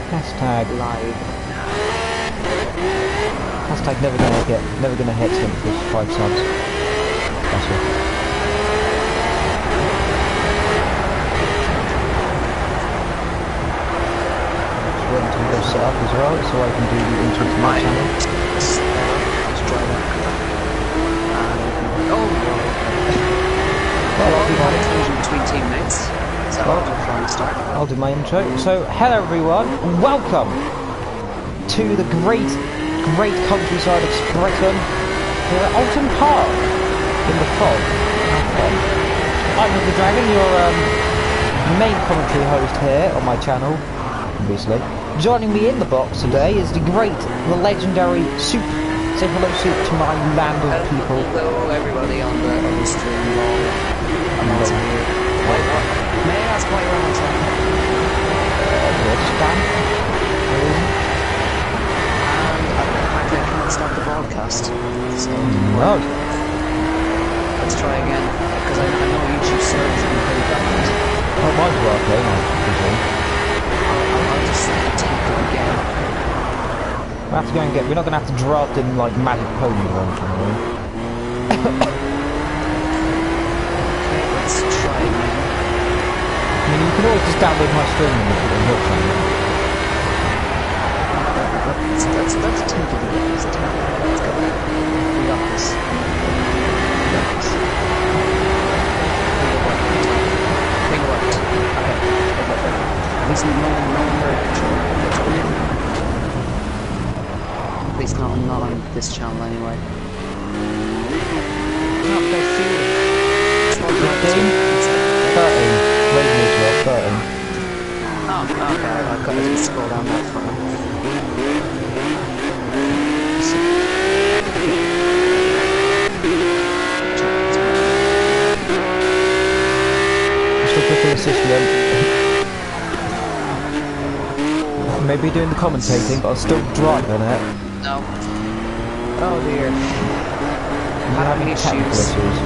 Hashtag live. Hashtag never gonna hit him for 5 subs. That's it. Just waiting to go set up as well, so I can do the intro to my channel. Let's try that. Oh no. Well, I'll do my intro between teammates. So I'll do my intro. So, hello everyone, and welcome to the great countryside of Britain, here at Alton Park, in the fog. I'm EvilDragonxxl, your main commentary host here on my channel, obviously. Joining me in the box today is the legendary Soup. Say hello, Soup, to my land of people. Hello everybody on the stream. May I ask why you're on time? Stan. I can't stop the broadcast. So no. Let's try again, because I know YouTube servers are pretty bad. Oh, mine's working, I'll just take it again. We'll have to go and we're not going to have to draft in like Magic Pony or anything, Okay, let's try again. I mean, you can always just download my stream and look at it. Let's take it again. Let's go. We got this. Thing worked. Okay. At least no control. At least not on this channel anyway. Not go through. 13. Rating as well, 13. Oh, okay. I've got to scroll down that far. Maybe doing the commentating, but I'm still driving it. No. Oh dear. We're having technical issues.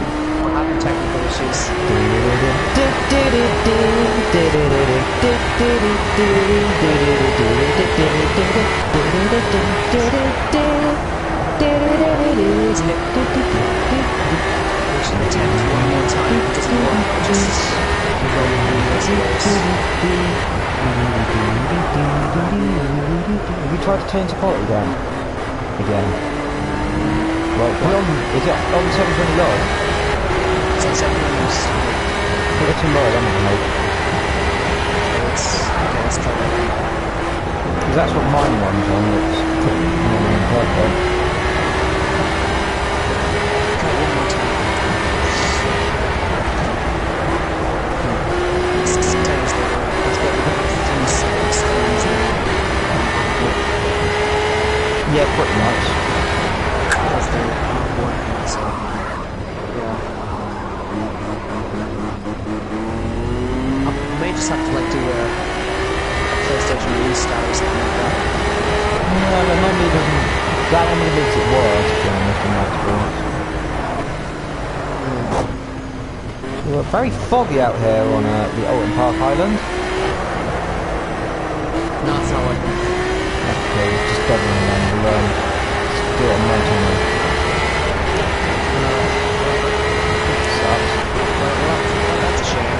We're having technical issues. We should attempt one more time. It doesn't work. Just have you tried to change the quality down? Again. Well, is it on 720 low? It's on 720. Put it too low, then we can make. Okay, let's try that again. Because that's what mine runs on, it's pretty perfect. Okay, one more time. Yeah, pretty much. Because they're not working, so yeah. I may just have to like do a PlayStation restart or something like that. No, that normally doesn't. That normally makes it worse, to be honest, in my experience. We're very foggy out here on the Alton Park Island. No, it's not working. Okay, it's just doubling and then we'll do it on my channel. Sucks. Well, that's a shame.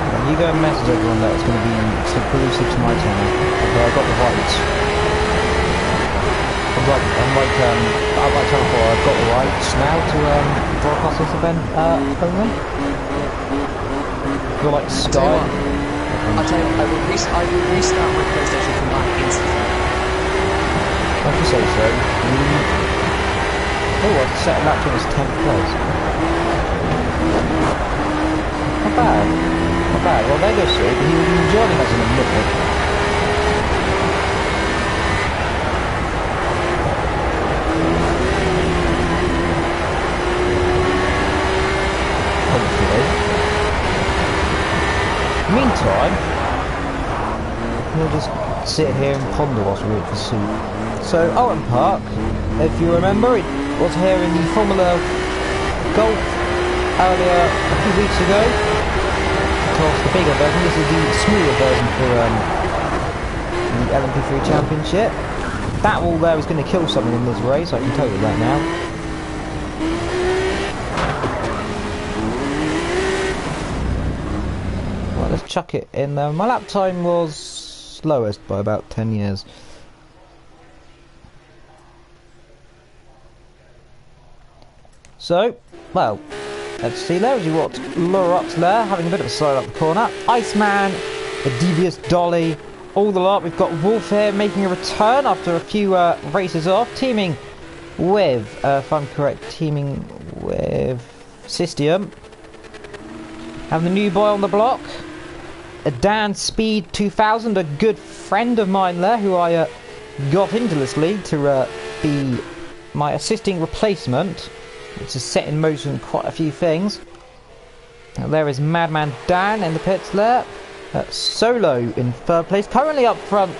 And you go and message everyone that it's going to be exclusive to my channel. But I got the rights. On my channel 4, I've got the rights now to broadcast this event only. You're like Sky. I'll tell you, I will restart my PlayStation from that instantly. I should say so. Oh, I've set that to his 10th place. Not bad. Not bad. Well, there goes Sid. He will be joining us in a minute. Hopefully. Meantime, we'll just sit here and ponder whilst we wait for Soup. So, Alton Park, if you remember, it was here in the Formula Golf earlier a few weeks ago. Of course, the bigger version. This is the smaller version for the LMP3 Championship. That wall there is going to kill someone in this race, I can tell you that now. Well, let's chuck it in there. My lap time was slowest by about 10 years. So, well, let's see there as you watch Lorox there, having a bit of a slide up the corner. Iceman, the Devious Dolly, all the lot. We've got Wolf here making a return after a few races off, teaming with, if I'm correct, teaming with Cystium. Having the new boy on the block. A Dan Speed 2000, a good friend of mine there, who I got into this league to be my assisting replacement, which has set in motion quite a few things. Now there is Madman Dan in the pits there. Solo in third place. Currently up front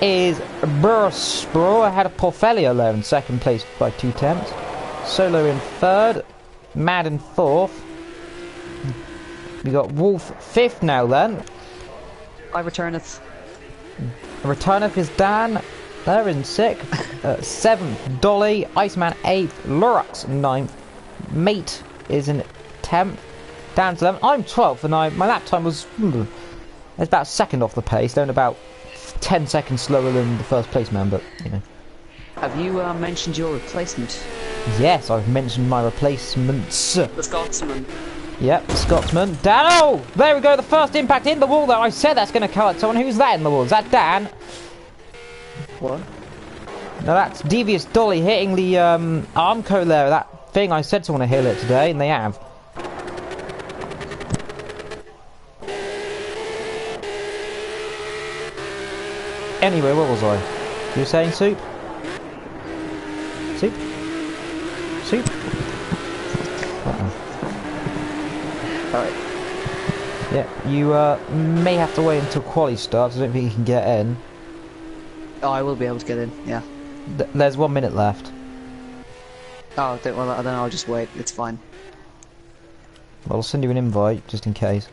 is Burspro. I had a Porfelio there in second place by 2 tenths. Solo in third. Mad in fourth. We got Wolf fifth now then. I returneth. Returneth is Dan. They're in sixth. 7th, Dolly. Iceman 8th. Lorox 9th. Mate is in 10th. Dan's 11th. I'm 12th, and my lap time was it's about second off the pace, down about 10 seconds slower than the first place man, but you know. Have you mentioned your replacement? Yes, I've mentioned my replacements. The Scotsman. Yep, the Scotsman. Dan! Oh! There we go, the first impact in the wall though. I said that's going to kill someone. Who's that in the wall? Is that Dan? What? No, that's Devious Dolly hitting the Armco there. That thing I said someone to heal it today, and they have. Anyway, where was I? You were saying soup? Soup? Soup? Alright. Yeah, you may have to wait until quali starts. I don't think you can get in. Oh, I will be able to get in, yeah. There's 1 minute left. Oh, well, then I'll just wait. It's fine. Well, I'll send you an invite, just in case.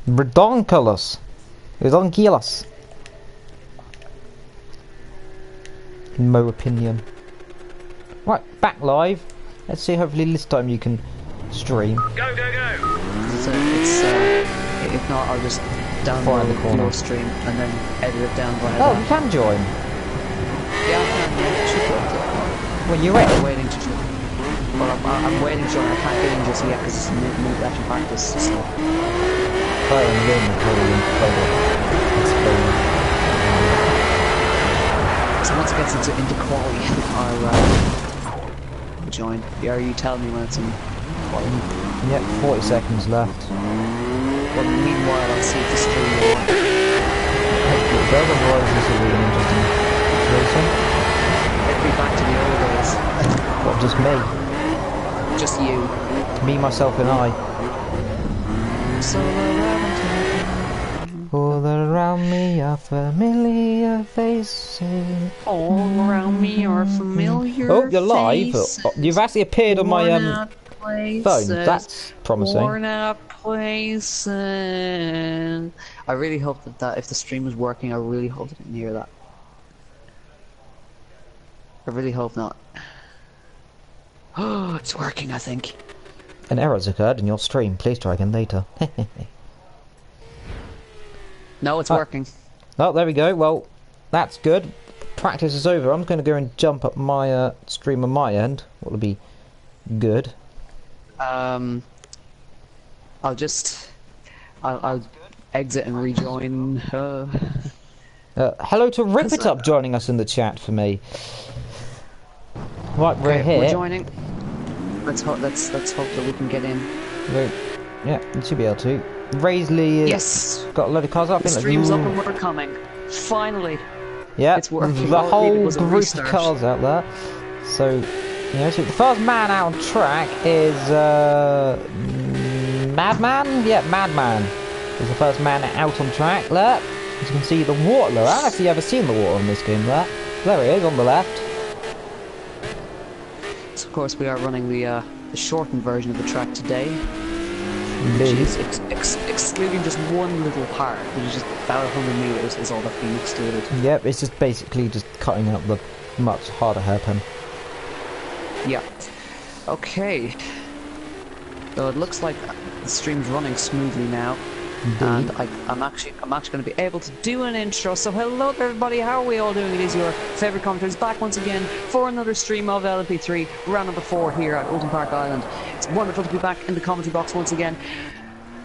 Redonkulous. Redonkulous. In my opinion. Right, back live. Let's see, hopefully this time you can stream. Go, go, go! So if not, I'll just download your stream and then edit it down by Oh, you can join. Yeah, I can. Yeah, should be able to. Well, you're ready. I'm waiting to join. Well, I'm waiting to join. I can't get in just yet because it's a minute left in practice. So. So once it gets into quality, I'll join. Yeah, you tell me when it's in quality. Yep, 40 seconds left. Well, meanwhile, I'll see if the stream will work. Otherwise, this will be an interesting situation. It'll be back to the old days. What, just me? Just you. Me, myself, and I. So around. All around me are familiar faces. All around me are familiar Oh, you're live. faces. You've actually appeared on my phone. That's promising. Worn out places. I really hope that if the stream is working, I really hope I didn't hear that. I really hope not. Oh, it's working, I think. An error's occurred in your stream. Please try again later. No, it's working. Oh, there we go. Well, that's good. Practice is over. I'm going to go and jump up my stream on my end. What will be good? I'll exit and rejoin. Hello to Rip It Up joining us in the chat for me. Right, we're here. We're joining. Let's hope that we can get in. Yeah, you should be able to. Raisley yes. Got a load of cars up. The stream's up and we're coming. Finally. Yeah, it's working. The whole group of cars out there. So, you know, so the first man out on track is Madman. Yeah, Madman is the first man out on track there. As you can see, the water. I haven't actually ever seen the water in this game. There he is on the left. So of course, we are running the shortened version of the track today. Indeed. Which is excluding just one little part, which is just about 100 meters, is all that's being excluded. Yep, it's just basically just cutting out the much harder hairpin. Yeah. Okay. So it looks like the stream's running smoothly now. Indeed. And I'm actually going to be able to do an intro. So hello there, everybody. How are we all doing? It is your favourite commentators back once again for another stream of lmp3, round number 4 here at Oulton Park Island. It's wonderful to be back in the commentary box once again.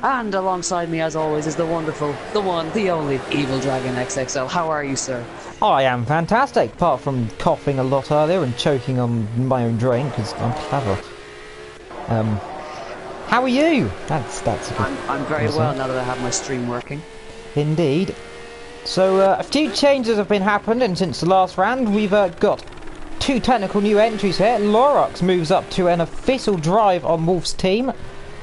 And alongside me, as always, is the wonderful, the one, the only EvilDragonxxl. How are you, sir? I am fantastic, apart from coughing a lot earlier and choking on my own drink, because I'm clever. How are you? That's a good... I'm very well now that I have my stream working. Indeed. So a few changes have been happening since the last round. We've got 2 technical new entries here. Lorox moves up to an official drive on Wolf's team,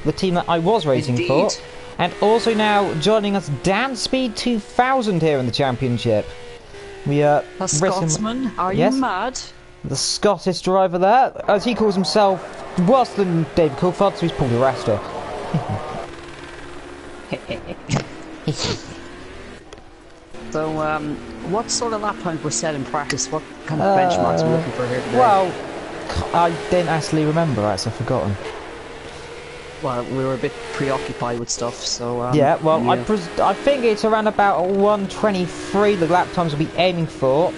the team that I was racing for. And also now joining us, Dan Speed 2000 here in the championship. We a Scotsman? Are you mad? The Scottish driver there, as he calls himself, worse than David Coulthard, so he's probably a raster. So, what sort of lap times were set in practice? What kind of benchmarks are we looking for here today? Well, I didn't actually remember, I've forgotten. Well, we were a bit preoccupied with stuff, so... yeah, well, yeah. I think it's around about 1:23 the lap times we'll be aiming for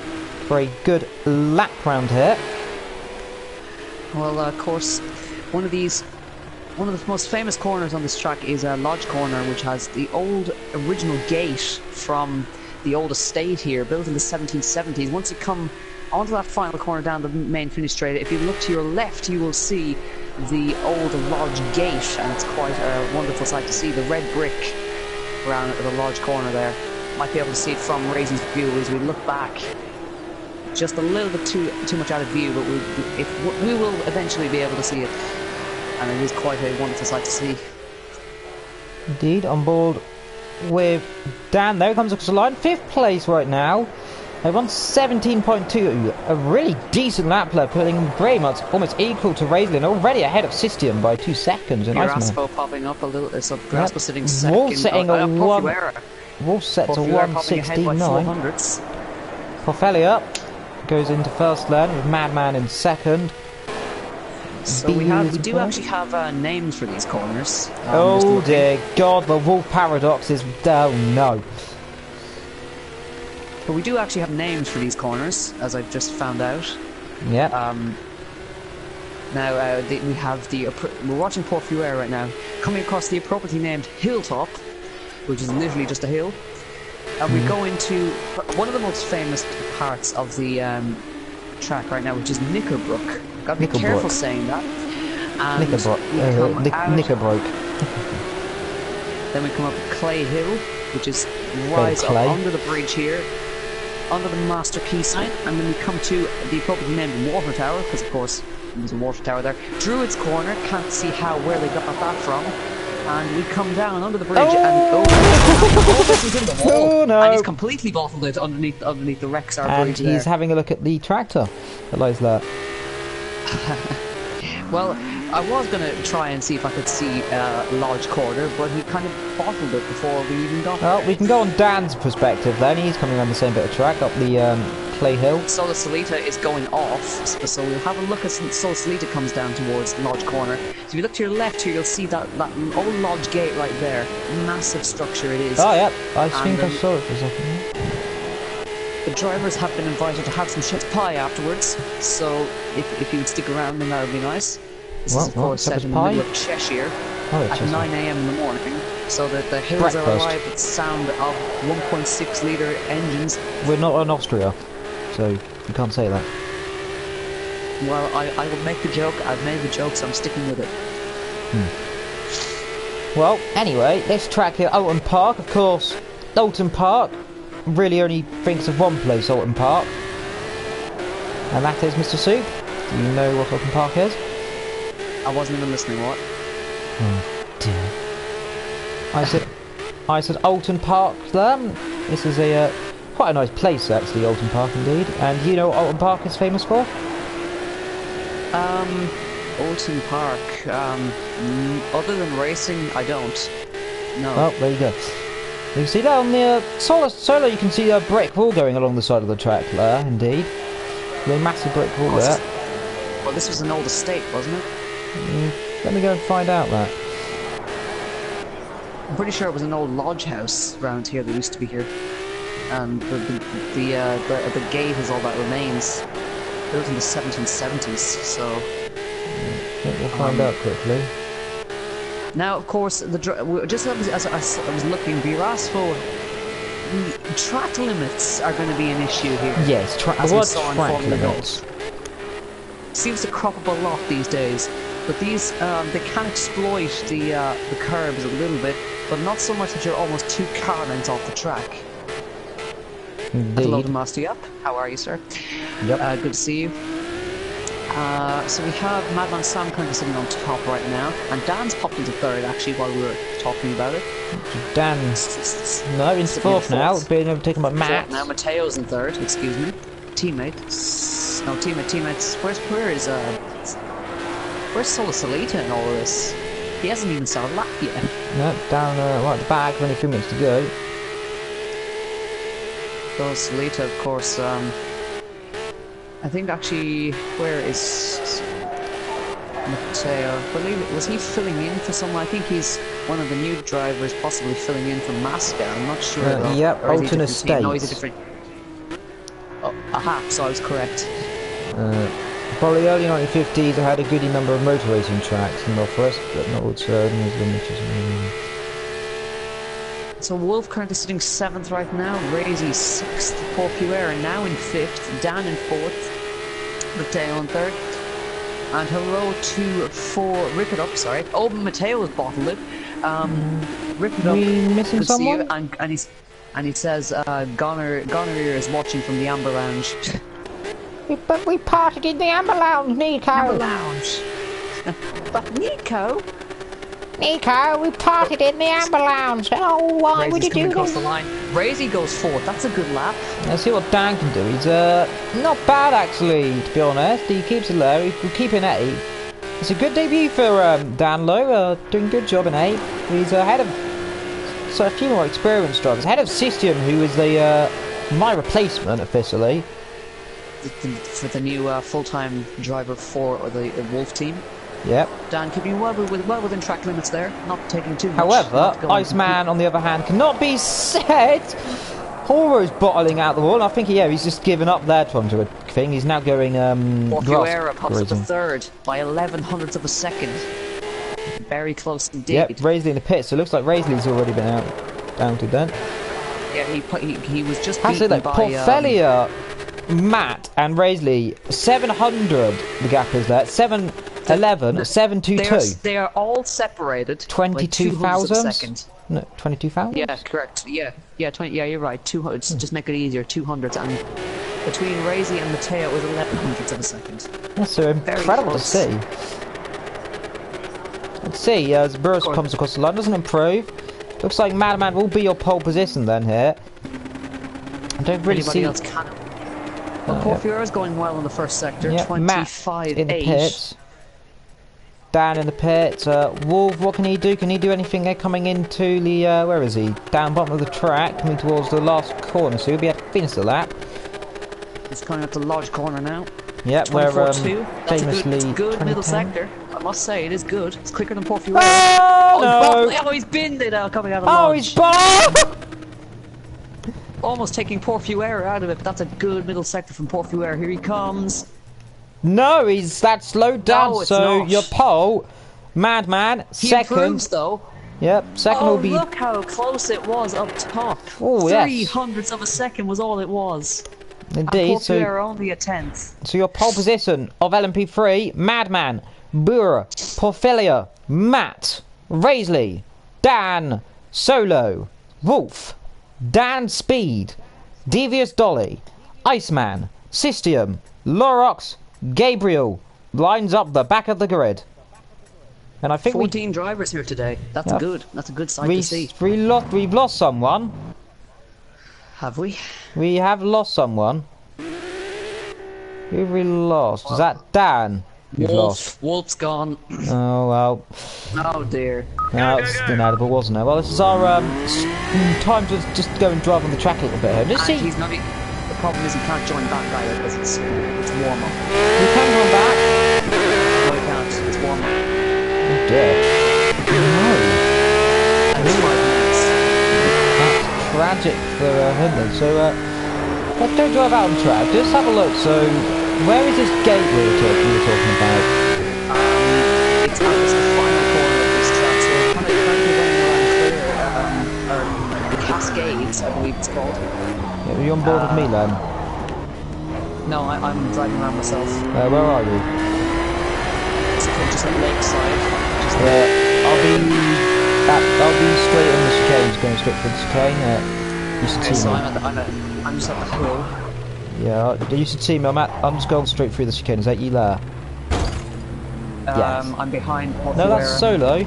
a good lap round here. Well, of course, one of the most famous corners on this track is Lodge Corner, which has the old original gate from the old estate here, built in the 1770s. Once you come onto that final corner down the main finish straight, if you look to your left, you will see the old Lodge gate, and it's quite a wonderful sight to see. The red brick around the Lodge Corner there. Might be able to see it from Raisin's view as we look back. Just a little bit too much out of view, but we will eventually be able to see it, and it is quite a wonderful sight to see. Indeed, on board with Dan. There he comes across the line, 5th place right now. They won 17.2, a really decent lap there, putting very much almost equal to Raislin, already ahead of Systium by 2 seconds. Raspo popping up a little, so Raspo sitting second. Wolf setting a Wolf sets a 1:69. Porfelia goes into first lane with Madman in second. So we do actually have names for these corners. Oh dear God, the Wolf Paradox is... oh no. But we do actually have names for these corners, as I've just found out. Yeah. Now we have we're watching Port Fuera right now, coming across the appropriately named Hilltop, which is literally just a hill. And we go into one of the most famous parts of the track right now, which is Knickerbrook. Gotta be careful saying that. And Knickerbrook. Then we come up with Clay Hill, which is rise up under the bridge here, under the Master Key sign, and then we come to the appropriately named Water Tower, because of course there's a water tower there. Druid's Corner, can't see where they got that from. And we come down under the bridge, and this is in the wall. Oh no! And he's completely bottled it underneath the Rexar bridge. And he's having a look at the tractor that lies there. Well, I was going to try and see if I could see Lodge Corner, but he kind of bottled it before we even got there. Well, we can go on Dan's perspective then. He's coming around the same bit of track, up the Clay Hill. Sola Solita is going off, so we'll have a look as Sola Solita comes down towards Lodge Corner. So if you look to your left here, you'll see that old Lodge gate right there. Massive structure it is. Oh, yeah. I think I saw it for a second. The drivers have been invited to have some shit pie afterwards, so if you would stick around, then that would be nice. This is, of course, set in the middle of Cheshire at 9 AM in the morning, so that the hills are alive with the sound of 1.6 litre engines. We're not in Austria, so you can't say that. Well, I will make the joke. I've made the joke, so I'm sticking with it. Well, anyway, this track here, Oulton Park, of course. Oulton Park really only thinks of one place, Oulton Park, and that is Mr. Soup. Do you know what Oulton Park is? I wasn't even listening. What? Oh dear. I said Oulton Park there. This is a quite a nice place actually, Oulton Park indeed. And you know what Oulton Park is famous for? Oulton Park. Other than racing, I don't. No. Oh, there you go. You can see that on the solo, you can see a brick wall going along the side of the track there, indeed. The massive brick wall there. Well, this was an old estate, wasn't it? Let me go and find out that. I'm pretty sure it was an old lodge house around here that used to be here. And the gate is all that remains. Built in the 1770s, so... I think we'll find out quickly. Now, of course, just as I was looking, the track limits are going to be an issue here. Yes, as we saw in Formula limits? Seems to crop up a lot these days, but these they can exploit the curbs a little bit, but not so much that you're almost 2 car lengths off the track. Hello, Master Yup. How are you, sir? Yep. Good to see you. So we have Madman Sam currently sitting on top right now, and Dan's popped into 3rd actually while we were talking about it. Dan's no, into 4th now, being overtaken by Matt. Now Matteo's in 3rd, excuse me. Teammate. No, teammates. Where's Sola Salita in all of this? He hasn't even started a lap yet. No, down right at the back, only 3 minutes to go. Sola Salita, of course, I think actually, where is Matteo? Was he filling in for someone? I think he's one of the new drivers, possibly filling in for Masca. I'm not sure. Yep, Alton Estates. No, he's a different. Oh, aha! So I was correct. Probably early 1950s. I had a goodie number of motor racing tracks in Northwest, but not also. So Wolf currently sitting 7th right now, Razy 6th, Porpuera now in 5th, Dan in 4th, Matteo in 3rd, and hello to Rip It Up, sorry. Oh, Matteo has bottled it. Rip It Up, missing someone? and he says Goner is watching from the Amber Lounge. But we partied in the Amber Lounge, Nico! Amber Lounge! But Nico, we partied in the Amber Lounge. Oh, why would you do this? Razy goes 4th. That's a good lap. Let's see what Dan can do. He's not bad actually, to be honest. He keeps it low. He'll keep in 8th. It's a good debut for Dan Lowe. Doing a good job in 8th. He's ahead of a few more experienced drivers. Ahead of System, who is my replacement officially. For the new full-time driver for the Wolf team. Yep. Dan keeping well within track limits there, not taking too much. However, Iceman, on the other hand, cannot be said. Horo's bottling out the wall. I think, he's just given up there to a thing. He's now going Porpuera pops up to 3rd by 11/100ths of a second. Very close indeed. Yep, Raisley in the pit. So it looks like Raisley's already been down to then. Yeah, he was just beaten by Porfelia, Matt and Raisley. 700 the gap is there. 711, 722. They are all separated. 22,000. No, 22,000. Yeah, correct. Yeah, 20. Yeah, you're right. 200. Just make it easier. 200s, and between Razy and Matteo was 11/100ths of a second. That's so incredible to see. Let's see as Burris comes across the line. Doesn't improve. Looks like Madman will be your pole position then here. I don't really see. Else can. Well, Porfiro's going well in the first sector. Yep. 25 in the pits. Dan in the pits. Wolf, what can he do? Can he do anything there coming into the, where is he? Down bottom of the track, coming towards the last corner, so he'll be able to finish the lap. He's coming up the large corner now. Yep, where famously... That's a good middle sector. I must say, it is good. It's quicker than Porfiero. Oh, no! He's binned it out coming out of the lodge. He's bottom! Almost taking Porfiero out of it, but that's a good middle sector from Porfiero. Here he comes. No, that slowed down, no, so your pole, Madman, second. He improves, though. Yep, second will be... look how close it was up top. Oh, 300ths of a second was all it was. Indeed, and Porfiero only a 10th. So your pole position of LMP3, Madman, Burr, Porfelia, Matt, Raisley, Dan, Solo, Wolf, Dan Speed, Devious Dolly, Iceman, Systium, Lorox, Gabriel lines up the back of the grid. And I think 14 drivers here today. That's good. That's a good sight to see. We've lost someone. Have we? We have lost someone. Who have we lost? Is that Dan? You've lost. Wolf's gone. Oh, well. Oh, dear. No, it's inedible, wasn't it? Well, this is our time to just go and drive on the track a little bit here. Just see. He's not. The problem is he can't join back either because it's warm up. You can run back. No, he can't. It's warm up. Oh dear. No. And it's 5 minutes. That's tragic for him then. So, let's go drive out on track. Just have a look. So, where is this gate you were talking about? It's the final corner of this track, so we're kind of currently running around clear, or the Cascades, I believe it's called. Yeah, are you on board with me, Len? No, I'm driving around myself. Where are you? Just at Lakeside. I'll be straight on the chicanes, going straight for the chicane. You should see So me. I'm just at the hill. Yeah, you should see me. I'm just going straight through the chicane. Is that you there? Yes. I'm behind. No, that's Solo.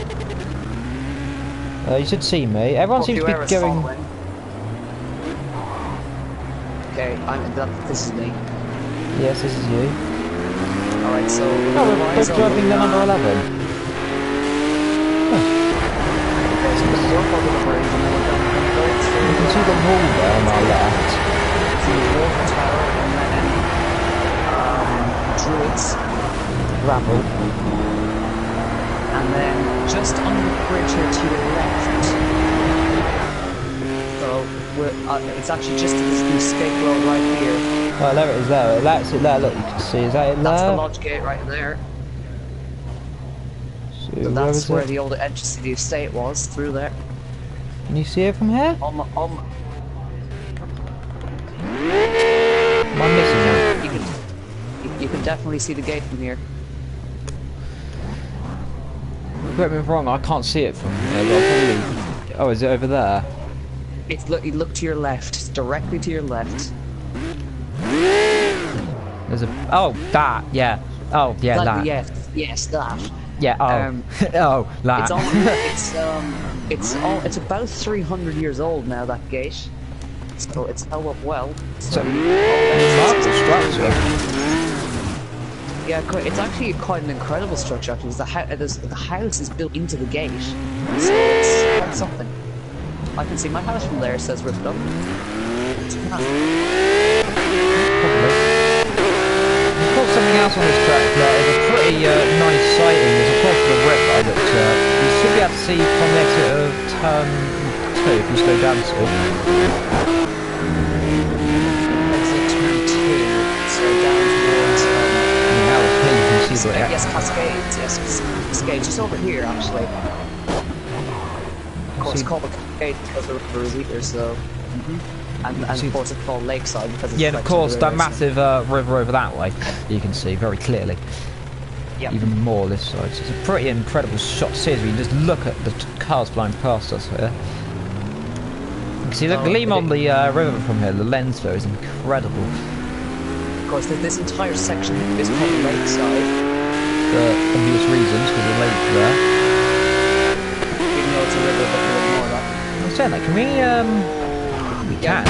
You should see me. Everyone seems to be going. Okay, this is me. Yes, this is you. Alright, so we're both driving the number 11. You can see the wall there on our left. The water tower and then druids. Gravel. And then just on the bridge here to your left. So it's actually just this escape road right here. Oh, there it is there. That's it there. Look, you can see. Is that it there? That's the lodge gate right there. So that's where the old entrance to the estate was, through there. Can you see it from here? Am I missing it? You can definitely see the gate from here. Correct me if I'm wrong, I can't see it from here, but I'll probably... Oh, is it over there? You look to your left. It's directly to your left. There's a... Oh, that, yeah. Oh, yeah, that. Yes, that. Yeah, oh. Oh, that. It's about 300 years old now, that gate. So it's held up well. So, remarkable structure. Yeah, it's actually quite an incredible structure. Actually, the house is built into the gate, so it's quite something. I can see my house from there. It says ripped up. Of course, something else on this track is a pretty nice sighting. There's a course of the rip I looked at. You should be able to see from the exit of turn 2 if you slow down to it. Exit turn 2, so down towards. Yes, Cascades. Yes, Cascades. Just over here, actually. Of course, it's called the Cascade because the river is here, so. And of course, it's called Lakeside because it's. Yeah, and of course, that massive river over that way, you can see very clearly. Yep. Even more this side. So it's a pretty incredible shot to see as we just look at the cars flying past us here. You can see the gleam on the river from here. The lens flare is incredible. Of course, this entire section is called Lakeside. For obvious reasons, because the lake there. Even though it's a river, but we'll ignore that. I'm saying that, can we can.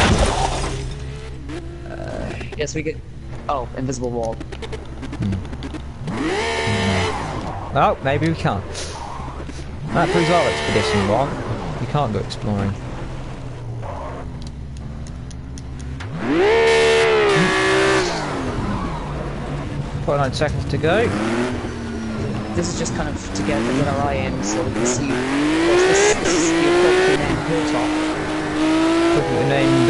Yes, we get... Oh, invisible wall. Oh, maybe we can't. That proves our expedition wrong. We can't go exploring. 49 seconds to go. This is just kind of to get our eye in so we can see. Of course, this is the appropriately named hilltop. Appropriately named,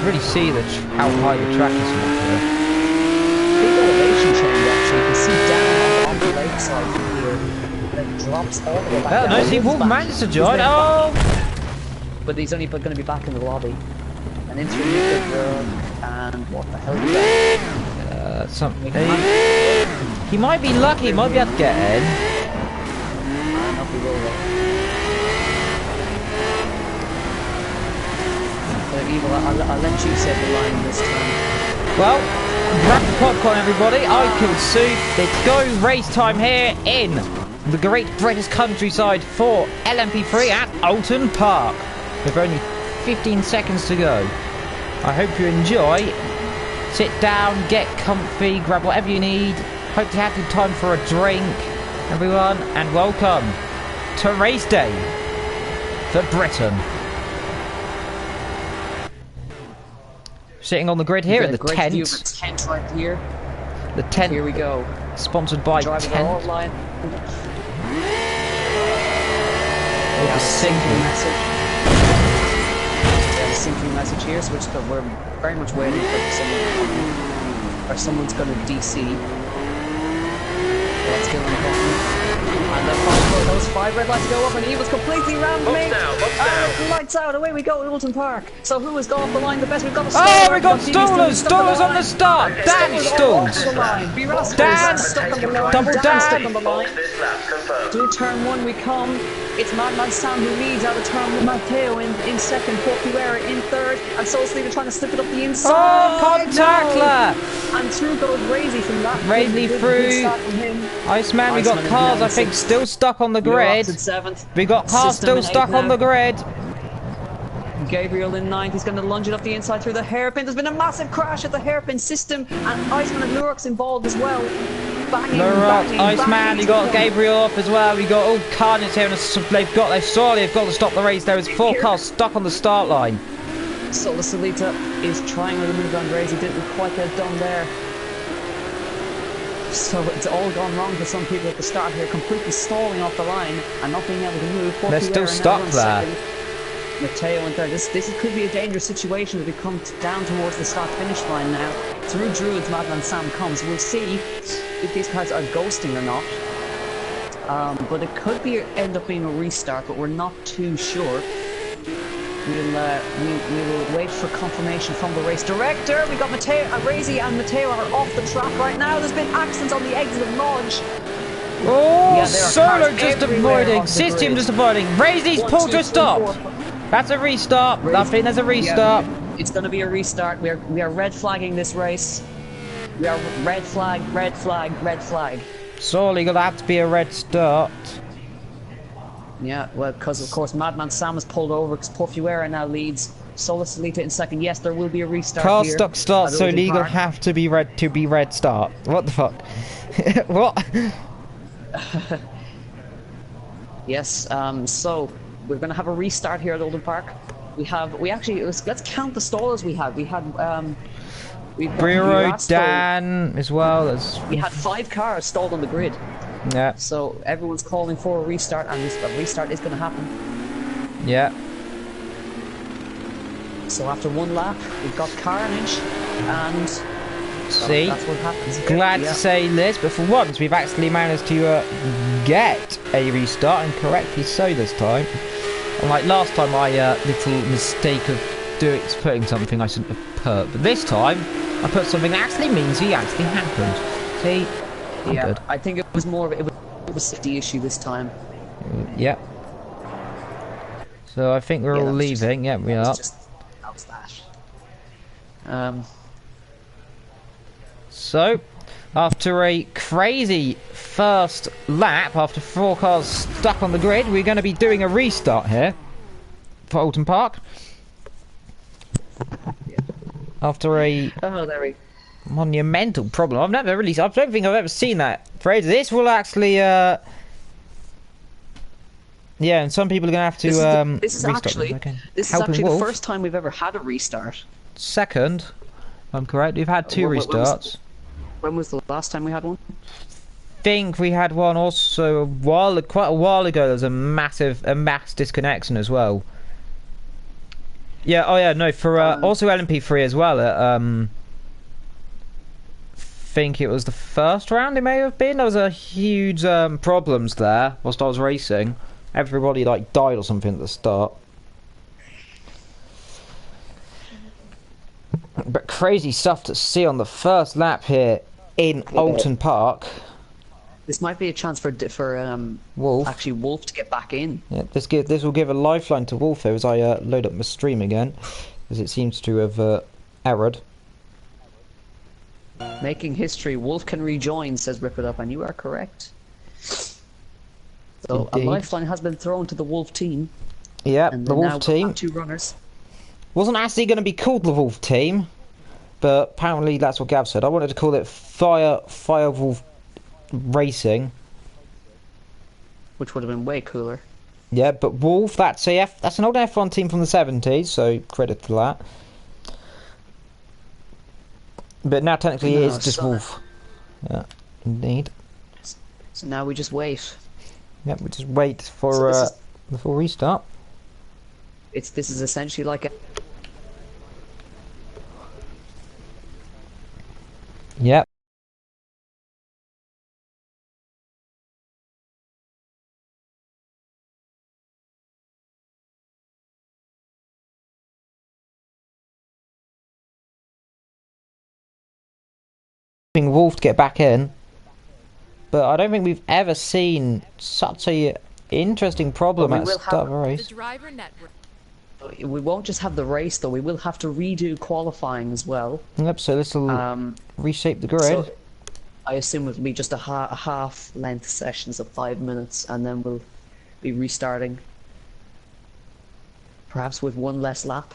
really see how high the track is from up here. Big elevation change actually. You can see down on the lakeside from here. And it drops all the way back down. No, see, Wolf managed to join. Oh! But he's only going to be back in the lobby. An intermediate and what the hell is that? Something. He might be lucky, he might be able to get in. Not be will Evil, I'll let you say the line this time. Well, grab the popcorn everybody, I killed Sue. Let's go, race time here in the great British countryside for lmp3 at Alton Park. With only 15 seconds to go. I hope you enjoy. Sit down, get comfy, grab whatever you need. Hope you had good time for a drink, everyone, and welcome to race day for Britain. Sitting on the grid here at the tent. View of the tent right here. The tent. Here we go. Sponsored by Driving Tent. all line. Yeah, the syncing message. Yeah, the syncing message here. So we're very much waiting for someone, or someone's going to DC. Let's get on the and those 5 red lights go up, and Evil's completely rammed me. Lights out, away we go at Alton Park. So who has got off the line the best? We've got a Stallers. Oh, we got Stallers! Stallers on the start! Dan stalled! Dan! Double Dan! To turn 1 we come. It's Madman Sam who leads out of turn 1. Matteo in second, Portuera in third, and Soulsleever trying to slip it up the inside. Oh, contactler! And through goes Razy from that. Razy through. Iceman, we got cars, I think, still stuck on the grid. We got cars still stuck on the grid. Gabriel in 9th, he's going to lunge it up the inside through the hairpin. There's been a massive crash at the hairpin system, and Iceman and Lurox involved as well. Banging, Iceman, you got Gabriel up as well. We got all carnage here, and they've got to stop the race. There is 4 cars stuck on the start line. Sola Salita is trying with a move on Grazy, didn't quite get it done there. So it's all gone wrong for some people at the start here, completely stalling off the line and not being able to move. They're still stuck there. Mateo went there. This could be a dangerous situation as we come down towards the start-finish line now. Through Druids, Madman Sam comes. We'll see if these cars are ghosting or not. But it could end up being a restart, but we're not too sure. We will wait for confirmation from the race director. We got Mateo, Razy and Mateo are off the track right now. There's been accidents on the exit of Lodge. Oh, yeah, Solo just avoiding. System just avoiding. Razy's pulled to a stop. That's a restart. I think there's a restart. Yeah, it's going to be a restart. We are red flagging this race. We are red flag, red flag, red flag. Surely gonna have to be a red start. Yeah, well, because of course Madman Sam has pulled over because Porfuera now leads. Sola Salita in second. Yes, there will be a restart. Car here stuck start, so legal have to be red start. What the fuck? What? Yes. So we're going to have a restart here at Alton Park. Let's count the stalls we had. We had Brero, Dan as well. We had 5 cars stalled on the grid. Yeah. So everyone's calling for a restart, and a restart is going to happen. Yeah. So after 1 lap, we've got carnage, and that's what happens here. Glad to say this, but for once we've actually managed to get a restart, and correctly so this time. Unlike last time, my little mistake of putting something I shouldn't have put, but this time I put something that actually means it actually happened. See. Yeah, good. I think it was more of it was a safety issue this time. Yeah. So I think we're all leaving. Yeah, we are. That was that. So, after a crazy first lap, after 4 cars stuck on the grid, we're going to be doing a restart here for Alton Park. Yeah. After a monumental problem. I don't think I've ever seen that phrase. This will actually yeah, and some people are going to have to this is actually the first time we've ever had a restart. Second, if I'm correct. We've had 2 restarts. When was the last time we had one? I think we had one also quite a while ago. There was a mass disconnection as well. Yeah, oh yeah, no, for also lmp3 as well. Think it was the first round it may have been. There was a huge problems there whilst I was racing. Everybody like died or something at the start. But crazy stuff to see on the first lap here in Alton Park. This might be a chance for Wolf. Actually, Wolf to get back in. Yeah, this will give a lifeline to Wolf here as I load up my stream again, as it seems to have errored. Making history. Wolf can rejoin, says Rip It Up, and you are correct. So a lifeline has been thrown to the Wolf team. Yeah, the Wolf team. 2 runners. Wasn't actually going to be called the Wolf team, but apparently that's what Gav said. I wanted to call it Fire Wolf racing. Which would have been way cooler. Yeah, but Wolf, that's an old F1 team from the 70s, so credit to that. But now technically it is just Wolf. Yeah, indeed. So now we just wait. Yep, we just wait for the full restart. This is essentially like a... Yep. Wolf to get back in, but I don't think we've ever seen such a interesting problem at the start of a race. We won't just have the race though, we will have to redo qualifying as well. Yep, so this will reshape the grid. So I assume it'll be just a half length sessions of 5 minutes, and then we'll be restarting. Perhaps with one less lap.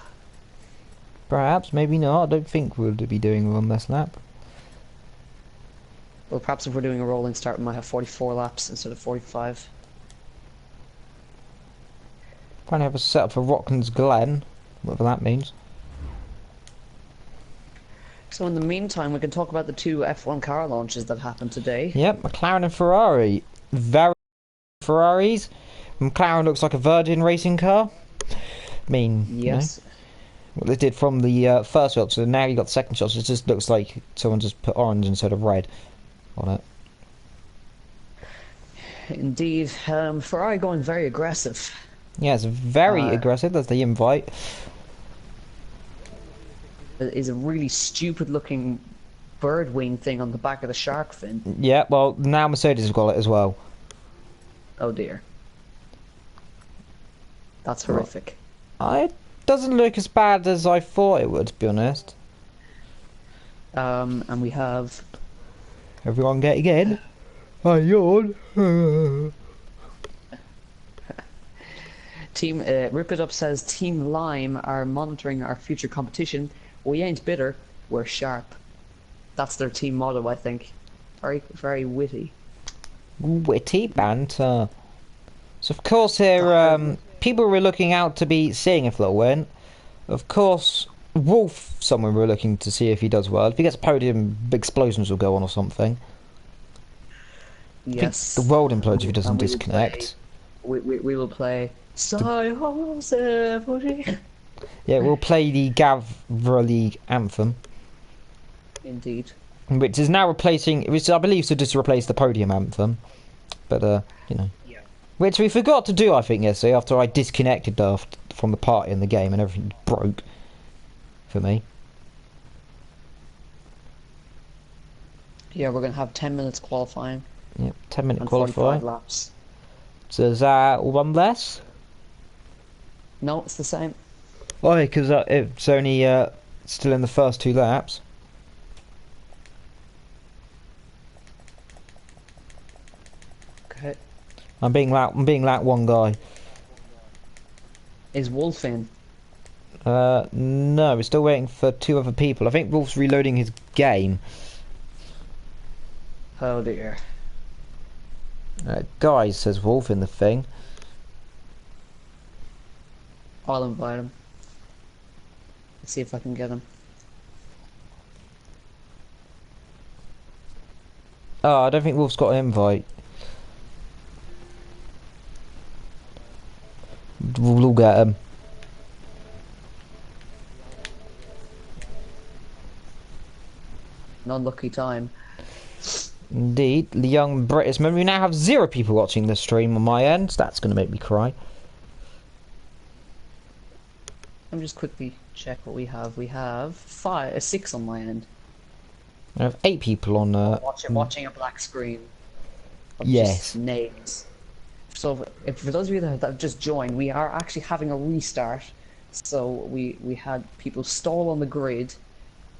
Perhaps, maybe not. I don't think we'll be doing one less lap. Well, perhaps if we're doing a rolling start, we might have 44 laps instead of 45. Trying to have a setup for Watkins Glen, whatever that means. So in the meantime, we can talk about the two F1 car launches that happened today. Yep, McLaren and Ferrari. Very Ferraris. McLaren looks like a Virgin racing car. I mean, yes. You know, what they did from the first shot, so now you got the second shot, so it just looks like someone just put orange instead of red on it. Indeed. Ferrari going very aggressive. Yeah, it's very aggressive. That's the invite. It is a really stupid looking bird wing thing on the back of the shark fin. Yeah, well, now Mercedes have got it as well. Oh dear. That's horrific. It doesn't look as bad as I thought it would, to be honest. And we have... Everyone getting in. I yawn. Team Rip It Up says Team Lime are monitoring our future competition. We ain't bitter, we're sharp. That's their team motto, I think. Very, very witty. Witty banter. So of course here, people were looking out to be seeing if they'll win. Of course, Wolf, someone we're looking to see if he does well. If he gets a podium, big explosions will go on or something. Yes. The world implodes if he doesn't disconnect. We will play... Yeah, we'll play the Gavra League anthem. Indeed. Which is now replacing, which I believe should just replace the podium anthem. But, you know. Yeah. Which we forgot to do, I think, yesterday, after I disconnected from the party in the game and everything broke for me. Yeah, we're going to have 10 minutes qualifying. Yep, 10-minute qualifying. 45 qualifying. laps. So is that one less? No, it's the same. Oh, because it's only still in the first 2 laps. Okay. I'm being lap one guy. Is Wolf in? No, we're still waiting for 2 other people. I think Wolf's reloading his game. Oh dear. Guys, says Wolf in the thing. I'll invite him. Let's see if I can get him. Oh, I don't think Wolf's got an invite. We'll get him. An unlucky time. Indeed, the young Britisman. We now have 0 people watching this stream on my end. So that's going to make me cry. Let me just quickly check what we have. We have 6 on my end. I have 8 people on. Watching a black screen. Of yes. Just names. So, for those of you that have just joined, we are actually having a restart. So we had people stall on the grid.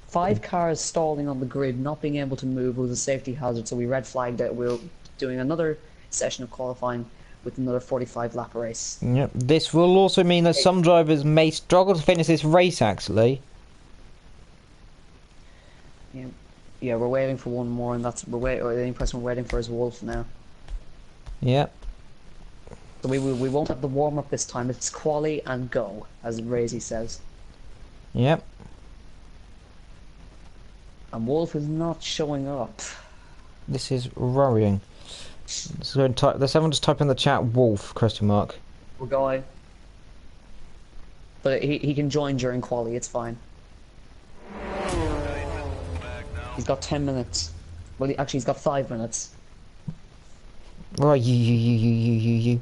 5 cars stalling on the grid, not being able to move, was a safety hazard, so we red flagged it. We're doing another session of qualifying with another 45 lap race. Yep. This will also mean that some drivers may struggle to finish this race, actually. Yeah. Yeah, we're waiting for one more, and the only person we're waiting for is Wolf now. Yep. So we won't have the warm up this time. It's quali and go, as Razy says. Yep. And Wolf is not showing up. This is worrying. Let's go and type. Let's everyone just type in the chat Wolf ? We're going. But he can join during quali. It's fine. He's got 10 minutes. Well, actually, he's got 5 minutes. Right, you.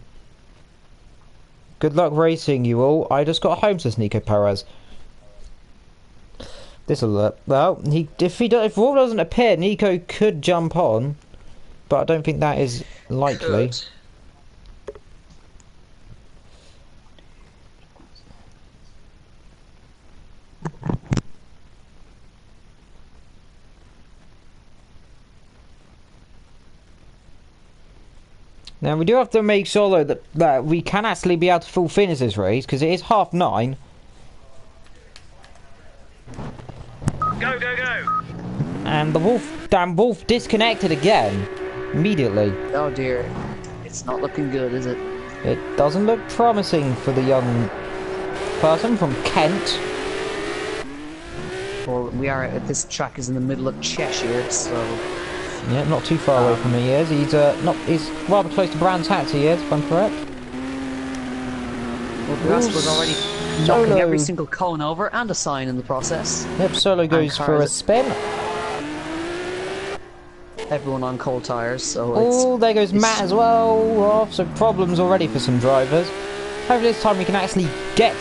Good luck racing, you all. I just got home, says Nico Perez. This alert. Well, if Wolf doesn't appear, Nico could jump on, but I don't think that is likely. Could. Now we do have to make sure though that we can actually be able to full finish this race because it is 9:30. Go, go, go! And the damn wolf disconnected again immediately. Oh dear, it's not looking good, is it? It doesn't look promising for the young person from Kent. Well, this track is in the middle of Cheshire, so... Yeah, not too far away from me he is. He's rather close to Brands Hatch he is, if I'm correct. Well, Grass was already knocking every single cone over and a sign in the process. Yep, Solo goes for a spin. Everyone on cold tyres, so oh, there goes Matt as well. Oh, so problems already for some drivers. Hopefully this time we can actually get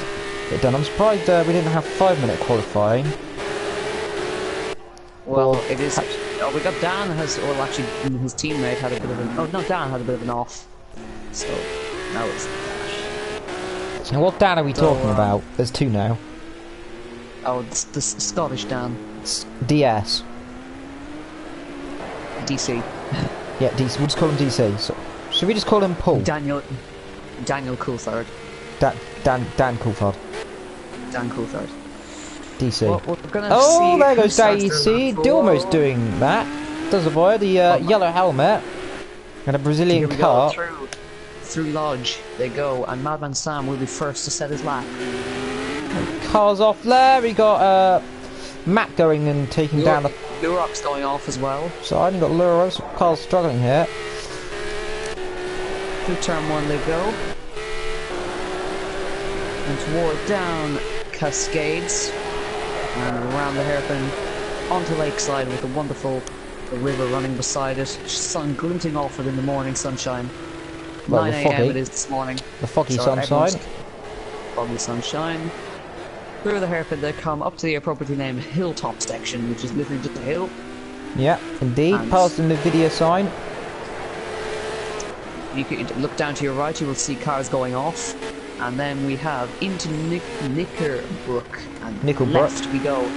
it done. I'm surprised we didn't have 5-minute qualifying. Well, it is... Oh, we got Dan actually, his teammate had a bit of an... Oh, no, Dan had a bit of an off. So, now it's Dash. Now, what Dan are we talking about? There's two now. Oh, it's the Scottish Dan. It's DS. DC. Yeah, DC. We'll just call him DC. So, should we just call him Paul? Daniel Coulthard. Dan Coulthard. Dan Coulthard. DC. Well, we're gonna oh, see there goes DC. Almost doing that. Does the boy the yellow helmet and a Brazilian car. Through Lodge they go, and Madman Sam will be first to set his lap. Cars off there. We got Matt going and taking down the. Lurock's going off as well. So I only got Lurock. Carl's struggling here. Through turn 1 they go, and toward down Cascades. And around the hairpin onto Lakeside with a wonderful river running beside it. Sun glinting off it in the morning sunshine. Well, 9 AM it is this morning. The foggy sunshine. Foggy sunshine. Through the hairpin they come up to the appropriately named Hilltop section, which is literally just a hill. Yeah, indeed. Past the Nvidia sign. You can look down to your right, you will see cars going off. And then we have into Knickerbrook, and left we go,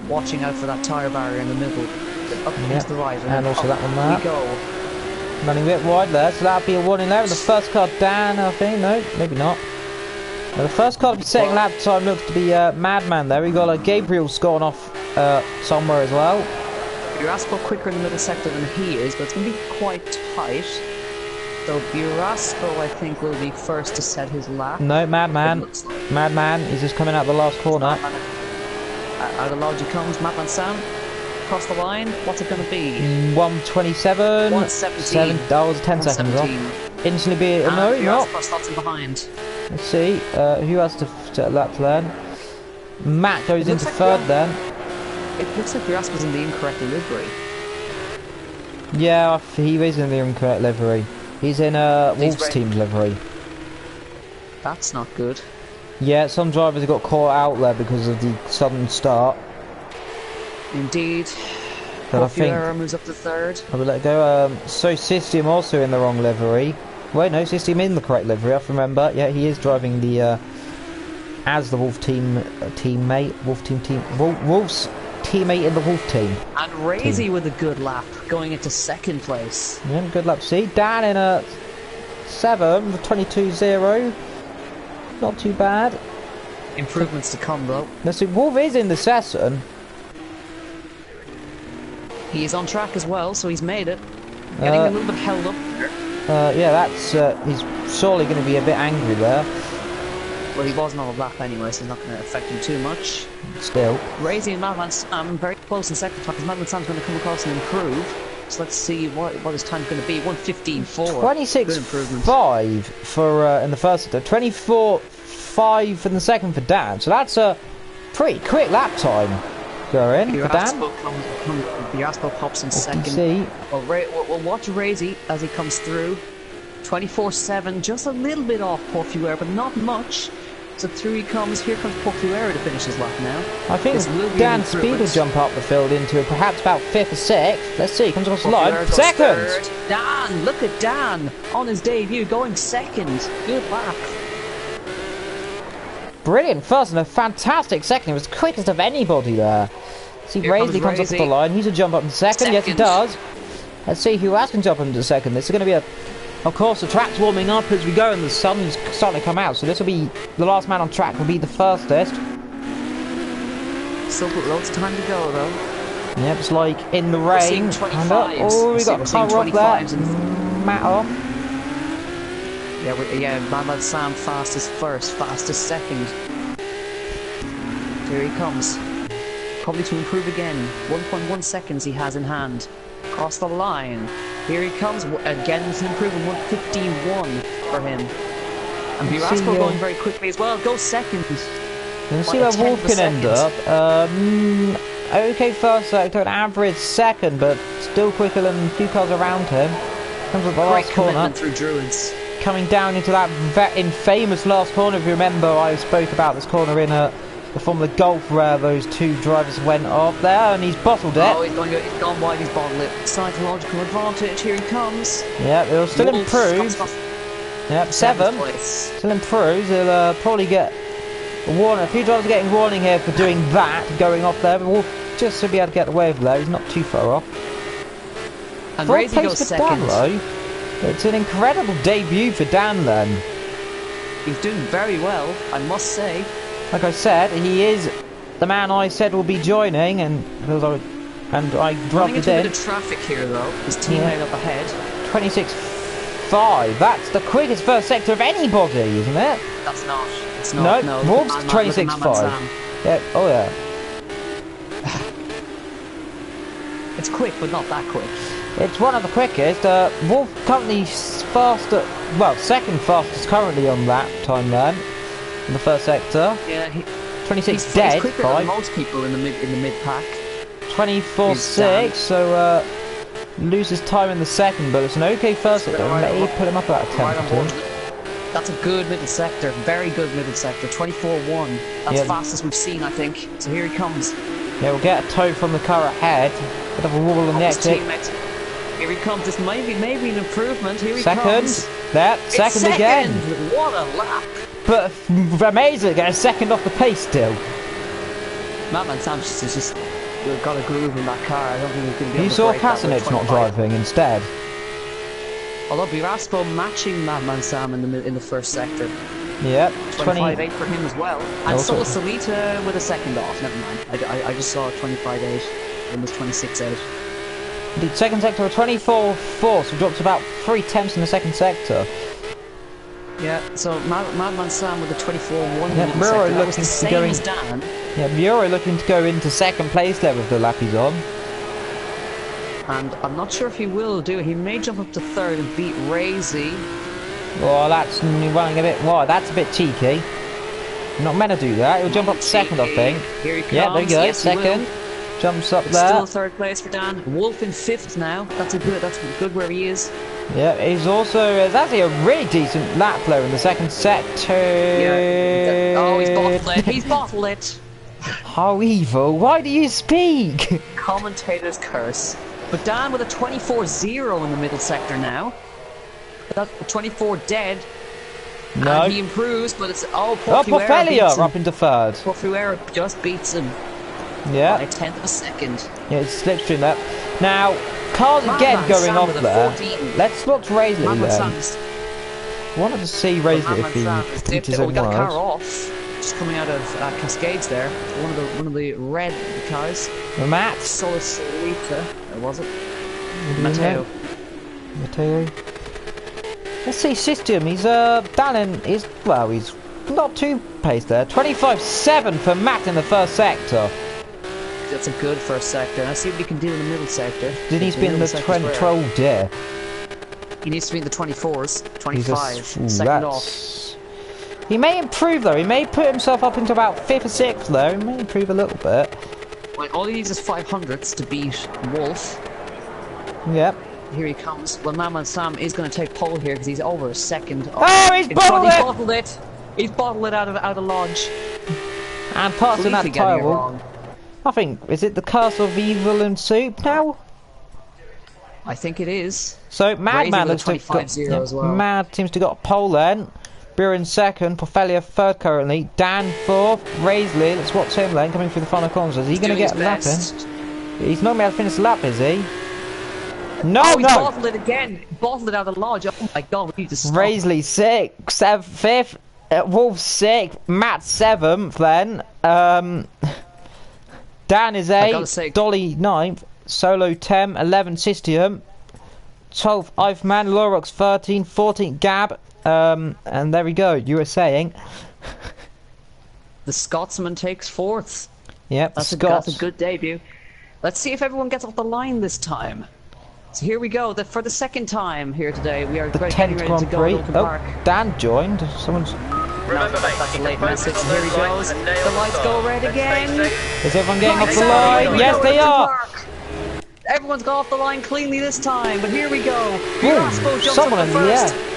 watching out for that tyre barrier in the middle, then up into the right, and also that one there. We go. Running a bit wide there, so that'll be a 1 in there. The first car down, I think. No, maybe not. Well, the first car to be setting lap time looks to be Madman there. We got Gabriel's gone off somewhere as well. Burasco quicker in the middle sector than he is, but it's going to be quite tight. So Burasco, I think, will be first to set his lap. No, Madman. Like. Madman is just coming out the last corner. Out of Lodge he comes. Madman Sam across the line. What's it going to be? 127. 117. That was 10 seconds off. Instantly be no, not. Slots in behind. Let's see. Who has to set a lap then? Matt goes into third then. It looks like Burasco's in the incorrect livery. Yeah, he is in the incorrect livery. He's in Wolf's team's livery. That's not good. Yeah, some drivers have got caught out there because of the sudden start. Indeed. But I think moves up to third. I will let go. So System also in the wrong livery. Wait, no, System in the correct livery. I remember. Yeah, he is driving the as the Wolf team teammate. Wolf's teammate in the Wolf team. And Razy with a good lap, going into second place. Yeah, good lap. See, Dan in a 7 with 22.0. Not too bad. Improvements to come though. Let's see, Wolf is in the session. He's on track as well, so he's made it. Getting a little bit held up there. Yeah, that's he's surely going to be a bit angry there. Well, he wasn't on a lap anyway, so it's not going to affect him too much. Still. Razy and Madman Sam very close in second time, because Madman Sam's going to come across and improve. So let's see what his time's going to be. 1:15.4. 26.5 for in the first sector. 24.5 in the second for Dan. So that's a pretty quick lap time going for Dan. Biaspo pops in second. See. We'll watch Razy as he comes through. 24.7, just a little bit off Porfuera, but not much. So through he comes. Here comes Porfuera to finish his lap now. I think Dan's speed will jump up the field into perhaps about 5th or 6th. Let's see, he comes across the line. Second! Dan! Look at Dan on his debut going second. Good lap. Brilliant first and a fantastic second. It was the quickest of anybody there. See, Razy comes up the line. He's a jump up to second. Yes, he does. Let's see who else can jump into second. This is going to be a... Of course, the track's warming up as we go and the sun's starting to come out. So this will be... The last man on track will be the fastest. Still got loads of time to go, though. Yep, it's like in the rain. Oh, we got a car up there. Matt off. Yeah, Madman Sam fastest first, fastest second. Here he comes. Probably to improve again. 1.1 seconds he has in hand. Across the line. Here he comes. Again to improve. 1:51 for him. And Birasco going very quickly as well. Goes second. Let's see where Wolf can end up. Okay, first sector, an average second, but still quicker than a few cars around him. Comes at the last corner. Through Druids. Coming down into that infamous last corner. If you remember, I spoke about this corner in the Formula Golf where those two drivers went off there, and he's bottled it. Oh, he's gone wide, he's bottled it. Psychological advantage, here he comes. Yeah, it'll still improve. Yep, 7th. Still improves. He'll probably get a warning. A few drivers are getting warning here for doing that, going off there, but we'll just be able to get away with there. He's not too far off. And Razy goes second. Dan, it's an incredible debut for Dan then. He's doing very well, I must say. Like I said, he is the man I said will be joining, and I dropped it in. A bit of traffic here though. His teammate up ahead. 26.5. That's the quickest first sector of anybody, isn't it? That's not. It's not. No, Wolf's 26.5. Yeah. Oh yeah. It's quick, but not that quick. It's one of the quickest. Wolf currently second fastest currently on that time then. In the first sector. Yeah, 26 he's dead. Quicker than most people in the mid pack. 24.6. So loses time in the second, but it's an okay first sector. May put him up about 10 or 2. That's a good middle sector. Very good middle sector. 24.1. That's fastest we've seen, I think. So here he comes. Yeah, we'll get a tow from the car ahead. Bit of a wall on the exit. Here he comes. This may be an improvement. Here he comes. Second again. What a lap. But amazing, get a second off the pace still. Madman Sanchez has just got a groove in that car. I don't think he's going to be able to saw break that with Kasanich not driving instead. Although Biraspo matching Madman Sam in the first sector. Yep, 25.8 for him as well. And so was Salita with a second off. Never mind. I just saw 25.8. It was 26.8. The second sector of 24.4, so drops about 3/10 in the second sector. Yeah, so Madman Sam with a 24.1 yeah, Muro looking to be going. Dan. Yeah, Muro looking to go into second place there with the lap he's on. And I'm not sure if he will do it. He may jump up to third and beat Razy. Oh, that's running a bit wide. That's a bit cheeky. Not meant to do that. He'll jump up to second, I think. Here he comes. Yeah, there you go. Yes, second. Jumps up there. Still third place for Dan. Wolf in 5th now. That's good where he is. Yeah, he's also actually a really decent lap though in the second sector. Yeah. Oh, he's bottled it. He's bottled it. How evil? Why do you speak? Commentator's curse. But Dan with a 24.0 in the middle sector now. That's 24 dead. No. And he improves, but it's Porfuera up into third. Porfuera just beats him. Yeah. By a 10th of a second. Yeah, it's slipstream there. Now, cars again going off there. Let's look to Razley then. Wanted to see Razley if he completed his own we got a car off. just coming out of Cascades there. One of the red cars. Matt. Solita, was it? Matteo. Let's see system. He's down in he's not too paced there. 25.7 for Matt in the first sector. That's a good first sector. Let's see what he can do in the middle sector. Did he spin the 12 there? He needs to be in the 24s, 25, second off. He may improve though. He may put himself up into about 5th or 6th though. He may improve a little bit. Well, all he needs is 500ths to beat Wolf. Yep. Here he comes. Well, Madman Sam is going to take pole here because he's over a second. Oh, he's bottled it! He's bottled it out of Lodge. And passing that tire. I think, is it the curse of evil and soup now? I think it is. So Madman has got as well. Mad seems to got pole then. Beer in second, Porfelia third currently, Dan fourth, Raisley, let's watch him then coming through the final corners. Is he going to get a lap in? He's not going to finish the lap, is he? No, he bottled it again. Bottled it out of Lodge. Oh my god, we need to stop. Raisley 6th, 7th, 5th, Wolf 6th, Matt 7th then. Dan is 8th, Dolly 9th, Solo 10, 11 Systium, 12th Iceman, Lorox 13, 14th Gab, and there we go, you were saying. The Scotsman takes 4th. Yep, that's a good debut. Let's see if everyone gets off the line this time. So here we go, for the second time here today, we are getting ready to go to Open Park. Dan joined, someone's... Remember, that's a late message. Here he goes. The lights go red again. Is everyone getting off the line? Yes, they are. Everyone's got off the line cleanly this time, but here we go. Someone in the air.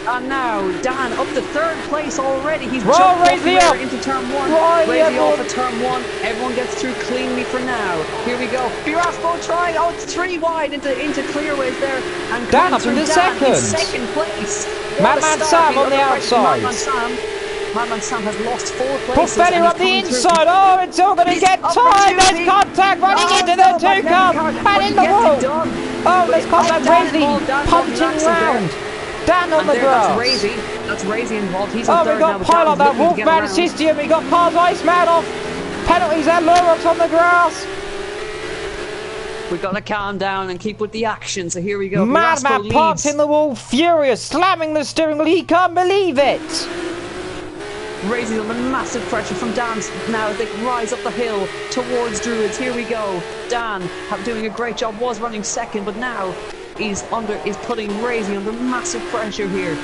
And now Dan up to 3rd place already. He's jumped off into turn 1. Crazy off at turn 1. Everyone gets through cleanly for now. Here we go. Biraspo trying. Oh, it's 3 wide into clearways there. And Dan up into second place. Madman Sam on the outside. Madman Sam has lost 4 places. Porfelia up the inside. Oh, it's all going to get tied. There's contact running into the 2 car and in the wall. Oh, there's contact. Raisley punching round. Dan on the grass. That's Razy involved. He's on third now. We got Pile on that Wolfman Systium. We got Cars Iceman off. Penalties and Lorox on the grass. We've got to calm down and keep with the action. So here we go. Madman parked in the wall, furious, slamming the steering wheel. He can't believe it. Raising under massive pressure from Dan now as they rise up the hill towards Druids. Here we go. Dan doing a great job. Was running second, but now is putting Razy under massive pressure here.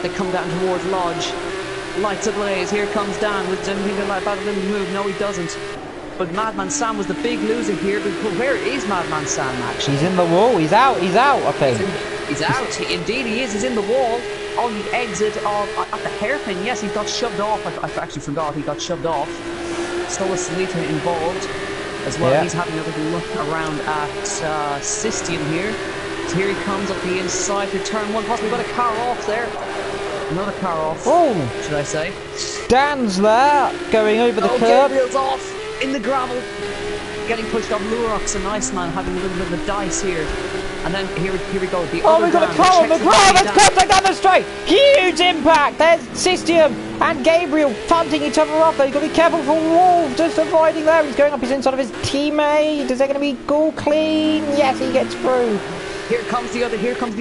They come down towards Lodge. Lights ablaze. Here comes Dan with anything about a little move. No, he doesn't. But Madman Sam was the big loser here. But where is Madman Sam actually? He's in the wall. He's out. I think. He's out. Indeed, he is. He's in the wall. On the exit at the hairpin. Yes, he got shoved off. I actually forgot he got shoved off. Solita involved as well. Yeah. He's having a little look around at Systium here. So here he comes up the inside for turn 1. Possibly got a car off there. Another car off. Oh, should I say? Dan's there, going over the curb. Gabriel's off in the gravel, getting pushed off. Lurox and Iceman having a little bit of a dice here. And then here we go. We got a car on the ground. Let's contact down the straight. Huge impact. There's Systium and Gabriel punting each other off. You've got to be careful for Wolf. Just avoiding there. He's going up his inside of his teammate. Is there going to be all clean? Yes, he gets through. Here comes the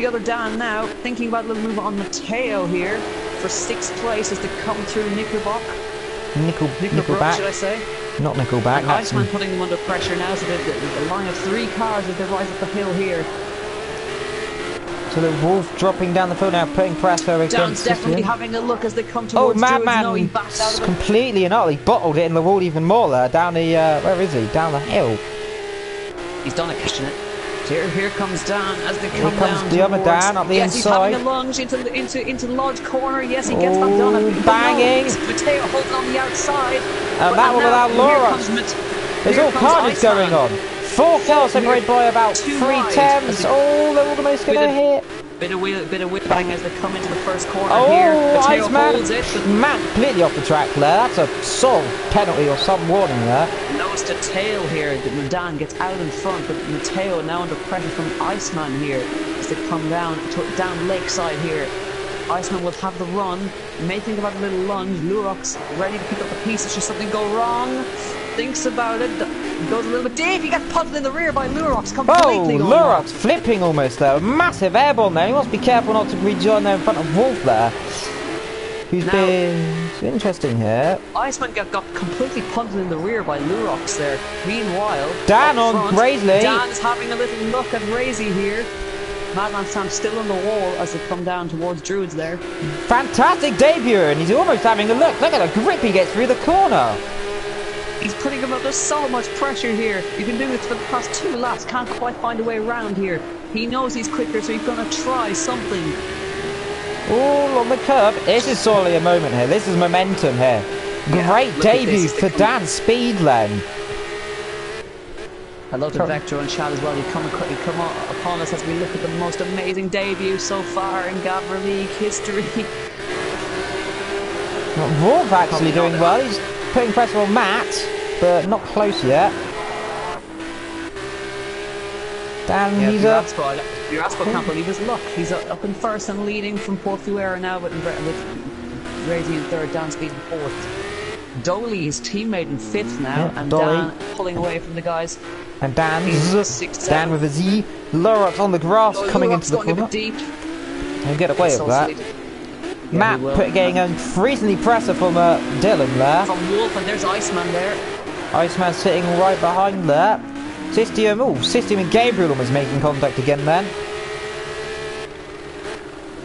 other Dan now. Thinking about a little move on Matteo here for 6th place as to come through Nickelback. Nickelback, should I say? Not Nickelback. And Iceman putting them under pressure now. So the line of 3 cars as they rise up the hill here. So the Wolf dropping down the field now, putting pressure against Dan's definitely having a look as they come towards Madman no, he backed out of it. Completely and utterly bottled it in the wall even more there. Down the, where is he? Down the hill. He's done a question it. Here comes Dan as they come down. Here comes the other Dan up the inside. He's having a lunge into Lodge corner. Yes, he gets that done. Banging. Matteo holds on the outside. And that one without Laura. There's all carnage going on. 4 cars separated by about 3 tenths. Oh, they're almost going to hit. Bit of whip bang as they come into the first corner here. Matteo holds it. Matt completely off the track there. That's a solid penalty or some warning there. Nose to tail here. Dan gets out in front, but Matteo now under pressure from Iceman here as they come down Lakeside here. Iceman will have the run. May think about a little lunge. Lurox ready to pick up the pieces should something go wrong. Thinks about it. Goes a little bit deep. He gets puddled in the rear by Lurox. Completely going Lurox off. flipping almost there. Massive airborne there. He must be careful not to rejoin there in front of Wolf there. Who's been interesting here. Iceman got completely punted in the rear by Lurox there. Meanwhile, Dan on Graisley. Dan's having a little look at Razy here. Madman Sam's still on the wall as they come down towards Druids there. Fantastic debut, and he's almost having a look. Look at the grip he gets through the corner. He's putting him up. There's so much pressure here. You've been doing this for the past 2 laps. Can't quite find a way around here. He knows he's quicker, so he's going to try something. All on the curb. This is sorely a moment here. This is momentum here. Great debut for Dan Speedland. Hello to Vector and Chad as well. You come upon us as we look at the most amazing debut so far in Gavra League history. Wolf actually doing well. He's putting pressure on Matt, but not close yet. Dan, he's up. Uraspo can't believe his luck. He's up in first and leading from Portuera now, with Razy in third, Dan Speed in fourth. Dolly, his teammate, in fifth now, and Dan pulling away from the guys. And Dan with a Z. Lurox on the grass coming into the corner. Deep. And get away with that. Matt getting increasingly pressure from Dylan there. From Wolf, and there's Iceman there. Iceman sitting right behind there. System and Gabriel almost making contact again then.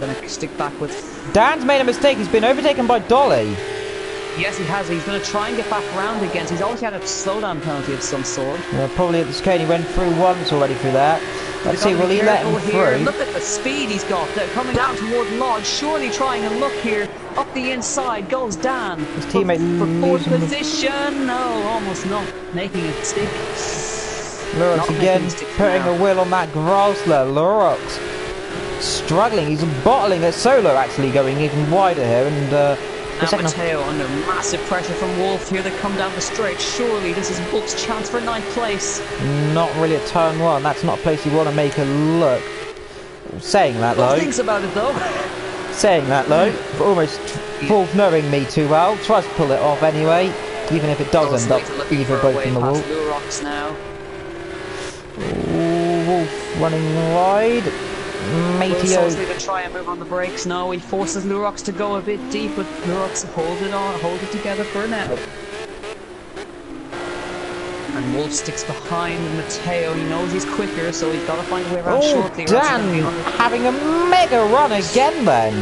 Gonna stick back with... Dan's made a mistake. He's been overtaken by Dolly. Yes, he has. He's going to try and get back around again. He's always had a slowdown penalty of some sort. Probably at the chicane. He went through once already through that. Let's see, will he let him through? Look at the speed he's got. They're coming down toward Lodge. Surely trying a look here. Up the inside goes Dan. His teammate for fourth position. No, almost not making it stick. Lurox again putting a wheel on that grass there. Lurox struggling. He's bottling a solo actually going even wider here. And now Matteo under massive pressure from Wolf here. They come down the straight. Surely this is Wolf's chance for 9th place. Not really a turn one. That's not a place you want to make a look. Saying that though. Thinks about it though. Saying that though. Almost Wolf knowing me too well. Tries to pull it off anyway. Even if it does end up either both in the wall. Lurox now. Wolf running wide. Mateo to try and move on the brakes. No, he forces Lurox to go a bit deep, but Lurox hold it together for now. And Wolf sticks behind Matteo. He knows he's quicker, so he's got to find a way around shortly. Dan having a mega run again then.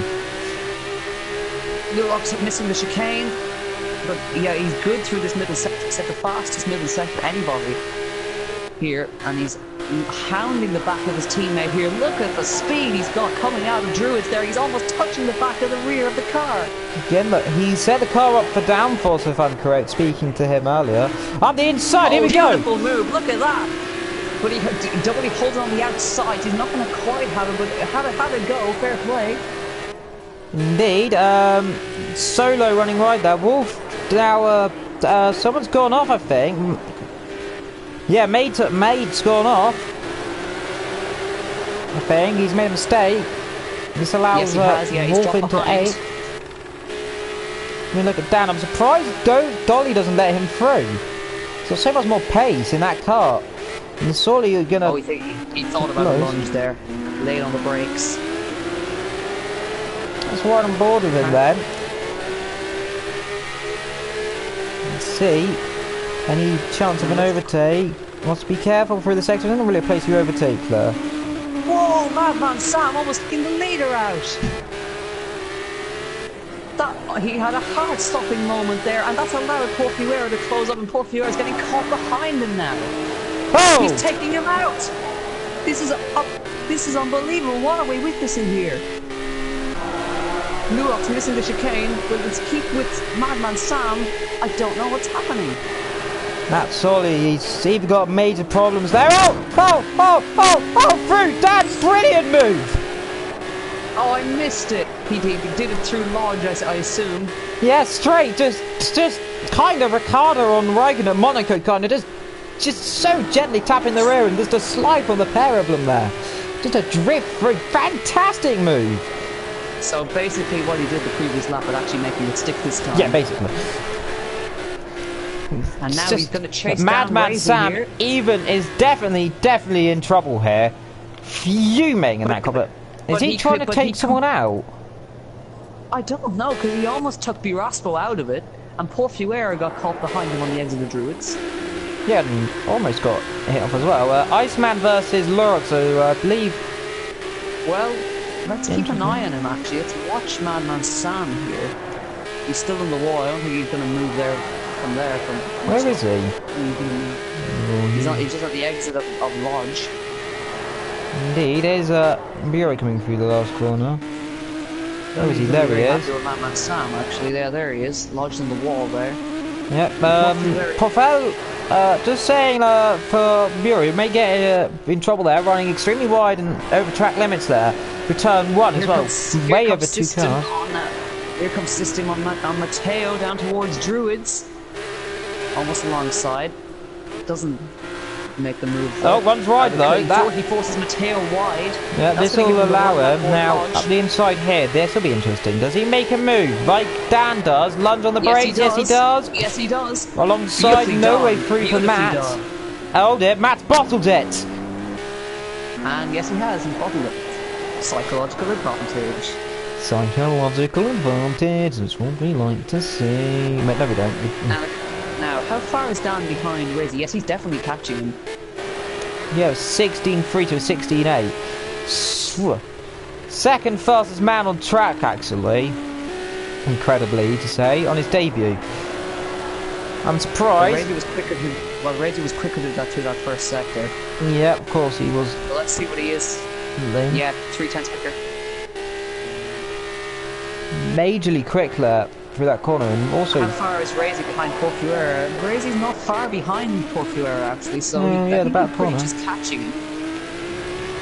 Lurox missing the chicane, but yeah, he's good through this middle sector. He's the fastest middle sector anybody here, and he's hounding the back of his teammate here. Look at the speed he's got coming out of Druids there. He's almost touching the back of the rear of the car. Again, look, he set the car up for downforce, if I'm correct, speaking to him earlier. On the inside, here we go. Beautiful move, look at that. But he holds it on the outside. He's not going to quite have it, but had it go, fair play. Indeed. Solo running right there. Wolf, now, someone's gone off, I think. Yeah, Maid's gone off. I think he's made a mistake. This allows Wolf into 8th. I mean, look at Dan. I'm surprised Dolly doesn't let him through. There's so much more pace in that car. And surely you're gonna... Oh, he thought about a lunge there. Laid on the brakes. That's right on board with him then. Let's see. Any chance of an overtake? Must be careful through the sector. There's not really a place you overtake there. Whoa, Madman Sam almost taking the leader out. He had a heart-stopping moment there, and that's allowed Porfiuero to close up, and Porfiuero is getting caught behind him now. Oh! He's taking him out. This is unbelievable. What are we witnessing here? Lurox missing the chicane, but let's keep with Madman Sam. I don't know what's happening. That's Solly, he's even got major problems there. Oh, through! That's brilliant move! Oh, I missed it. He did it through Lodge, I assume. Yeah, straight, just kind of Ricardo on Reagan at Monaco, kind of just so gently tapping the rear and just a slide on the pair of them there. Just a drift through, fantastic move. So basically what he did the previous lap, but actually making it stick this time. Yeah, basically. And now he's going to chase Madman down Sam here. even is definitely in trouble here. Fuming in that cockpit. Is he trying to take someone out? I don't know, because he almost took Biraspo out of it, and poor Fuera got caught behind him on the exit of Druids. Yeah, and almost got hit off as well. Iceman versus Lurok, so I believe... Well, let's keep an eye on him, actually. Let's watch Madman Sam here. He's still in the wall. I don't think he's going to move there from there. Where is he? He's just at the exit of Lodge. Indeed, there's a Bureau coming through the last corner. Where is he? There he is. Madman Sam, actually. There he is, lodged in the wall there. Yep, Profel, just saying, for Bureau, you may get in trouble there, running extremely wide and over track limits there. Return 1 as well, way over 2 cars. Here comes System on Mateo down towards Druids. Almost alongside. Doesn't make the move. Oh, one's wide though. He forces Mateo wide. Yeah, this will allow him. Now, up the inside here, this will be interesting. Does he make a move like Dan does? Lunge on the brakes? Yes, he does. Yes, he does. Alongside, no way through for Matt. Oh dear, Matt's bottled it. And yes, he has. He bottled it. Psychological advantage. Psychological advantage, that's what we like to see. No, we don't. Now, how far is Dan behind Rizzy? Yes, he's definitely catching him. Yeah, 16.3 to 16.8. Second fastest man on track, actually. Incredibly, to say, on his debut. I'm surprised. Rizzy was quicker to that through that first sector. Yeah, of course he was. Well, let's see what he is. Yeah, 3/10 quicker. Majorly quick there through that corner, and also... How far is Razy behind Porfuera? Razy's not far behind Porfuera, actually, so yeah, the back corner. Just catching him.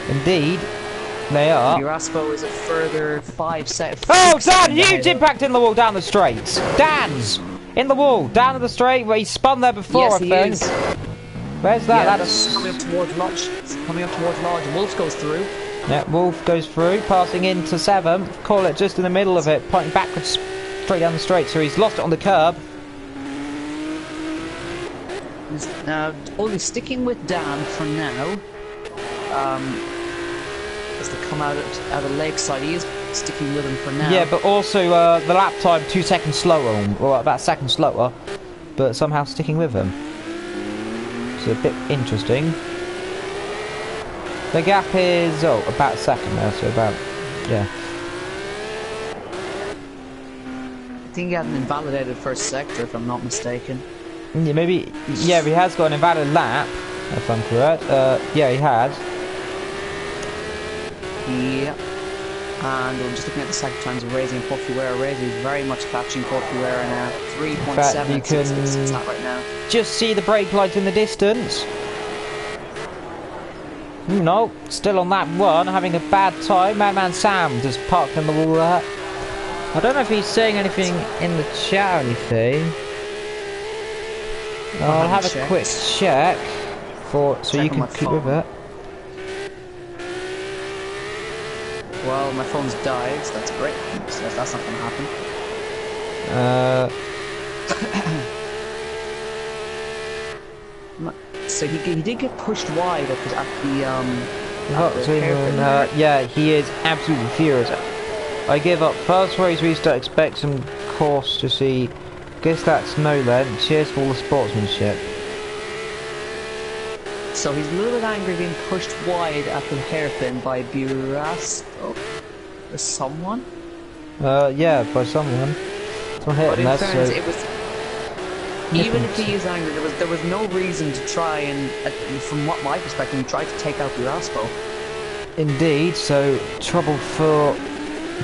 Indeed, they are. Uraspo is a further 5 seconds. Oh, Dan! Huge impact in the wall down the straights. Dan's in the wall down the straight where he spun there before. Yes, he is. Where's that? Yeah, that's coming up towards Lodge. Coming up towards Lodge. Wolf goes through. Yeah, Wolf goes through, passing into 7. Call it just in the middle of it, pointing backwards, straight down the straight. So he's lost it on the curb. He's now only sticking with Dan for now. As to come out of Lakeside, he is sticking with him for now. Yeah, but also the lap time 2 seconds slower, or about a second slower, but somehow sticking with him. It's a bit interesting. The gap is, about a second now, so about, yeah. I think he had an invalidated first sector, if I'm not mistaken. Yeah, maybe, yeah, he has got an invalid lap, if I'm correct. Yeah, he has. Yeah. And we're just looking at the second times of Razy and Porfuera. Razy is very much catching Porfuera now. 3.7 you can right now. Just see the brake lights in the distance. No, still on that one, having a bad time. Madman Sam just parked in the wall there. I don't know if he's saying anything in the chat or anything. I'll have a quick check so you can keep with it. Well, my phone's died, so that's great. So that's not going to happen. So he did get pushed wide at the yeah, he is absolutely furious. I give up. First race restart, expect some course to see. Guess that's no then. Cheers for all the sportsmanship. So he's a little bit angry being pushed wide at the hairpin by Burasco. Or someone? Yeah, by someone. Someone hit him there, so... it was... Even if he is angry, there was no reason to try and, from my perspective, he tried to take out Burasco. Indeed, so trouble for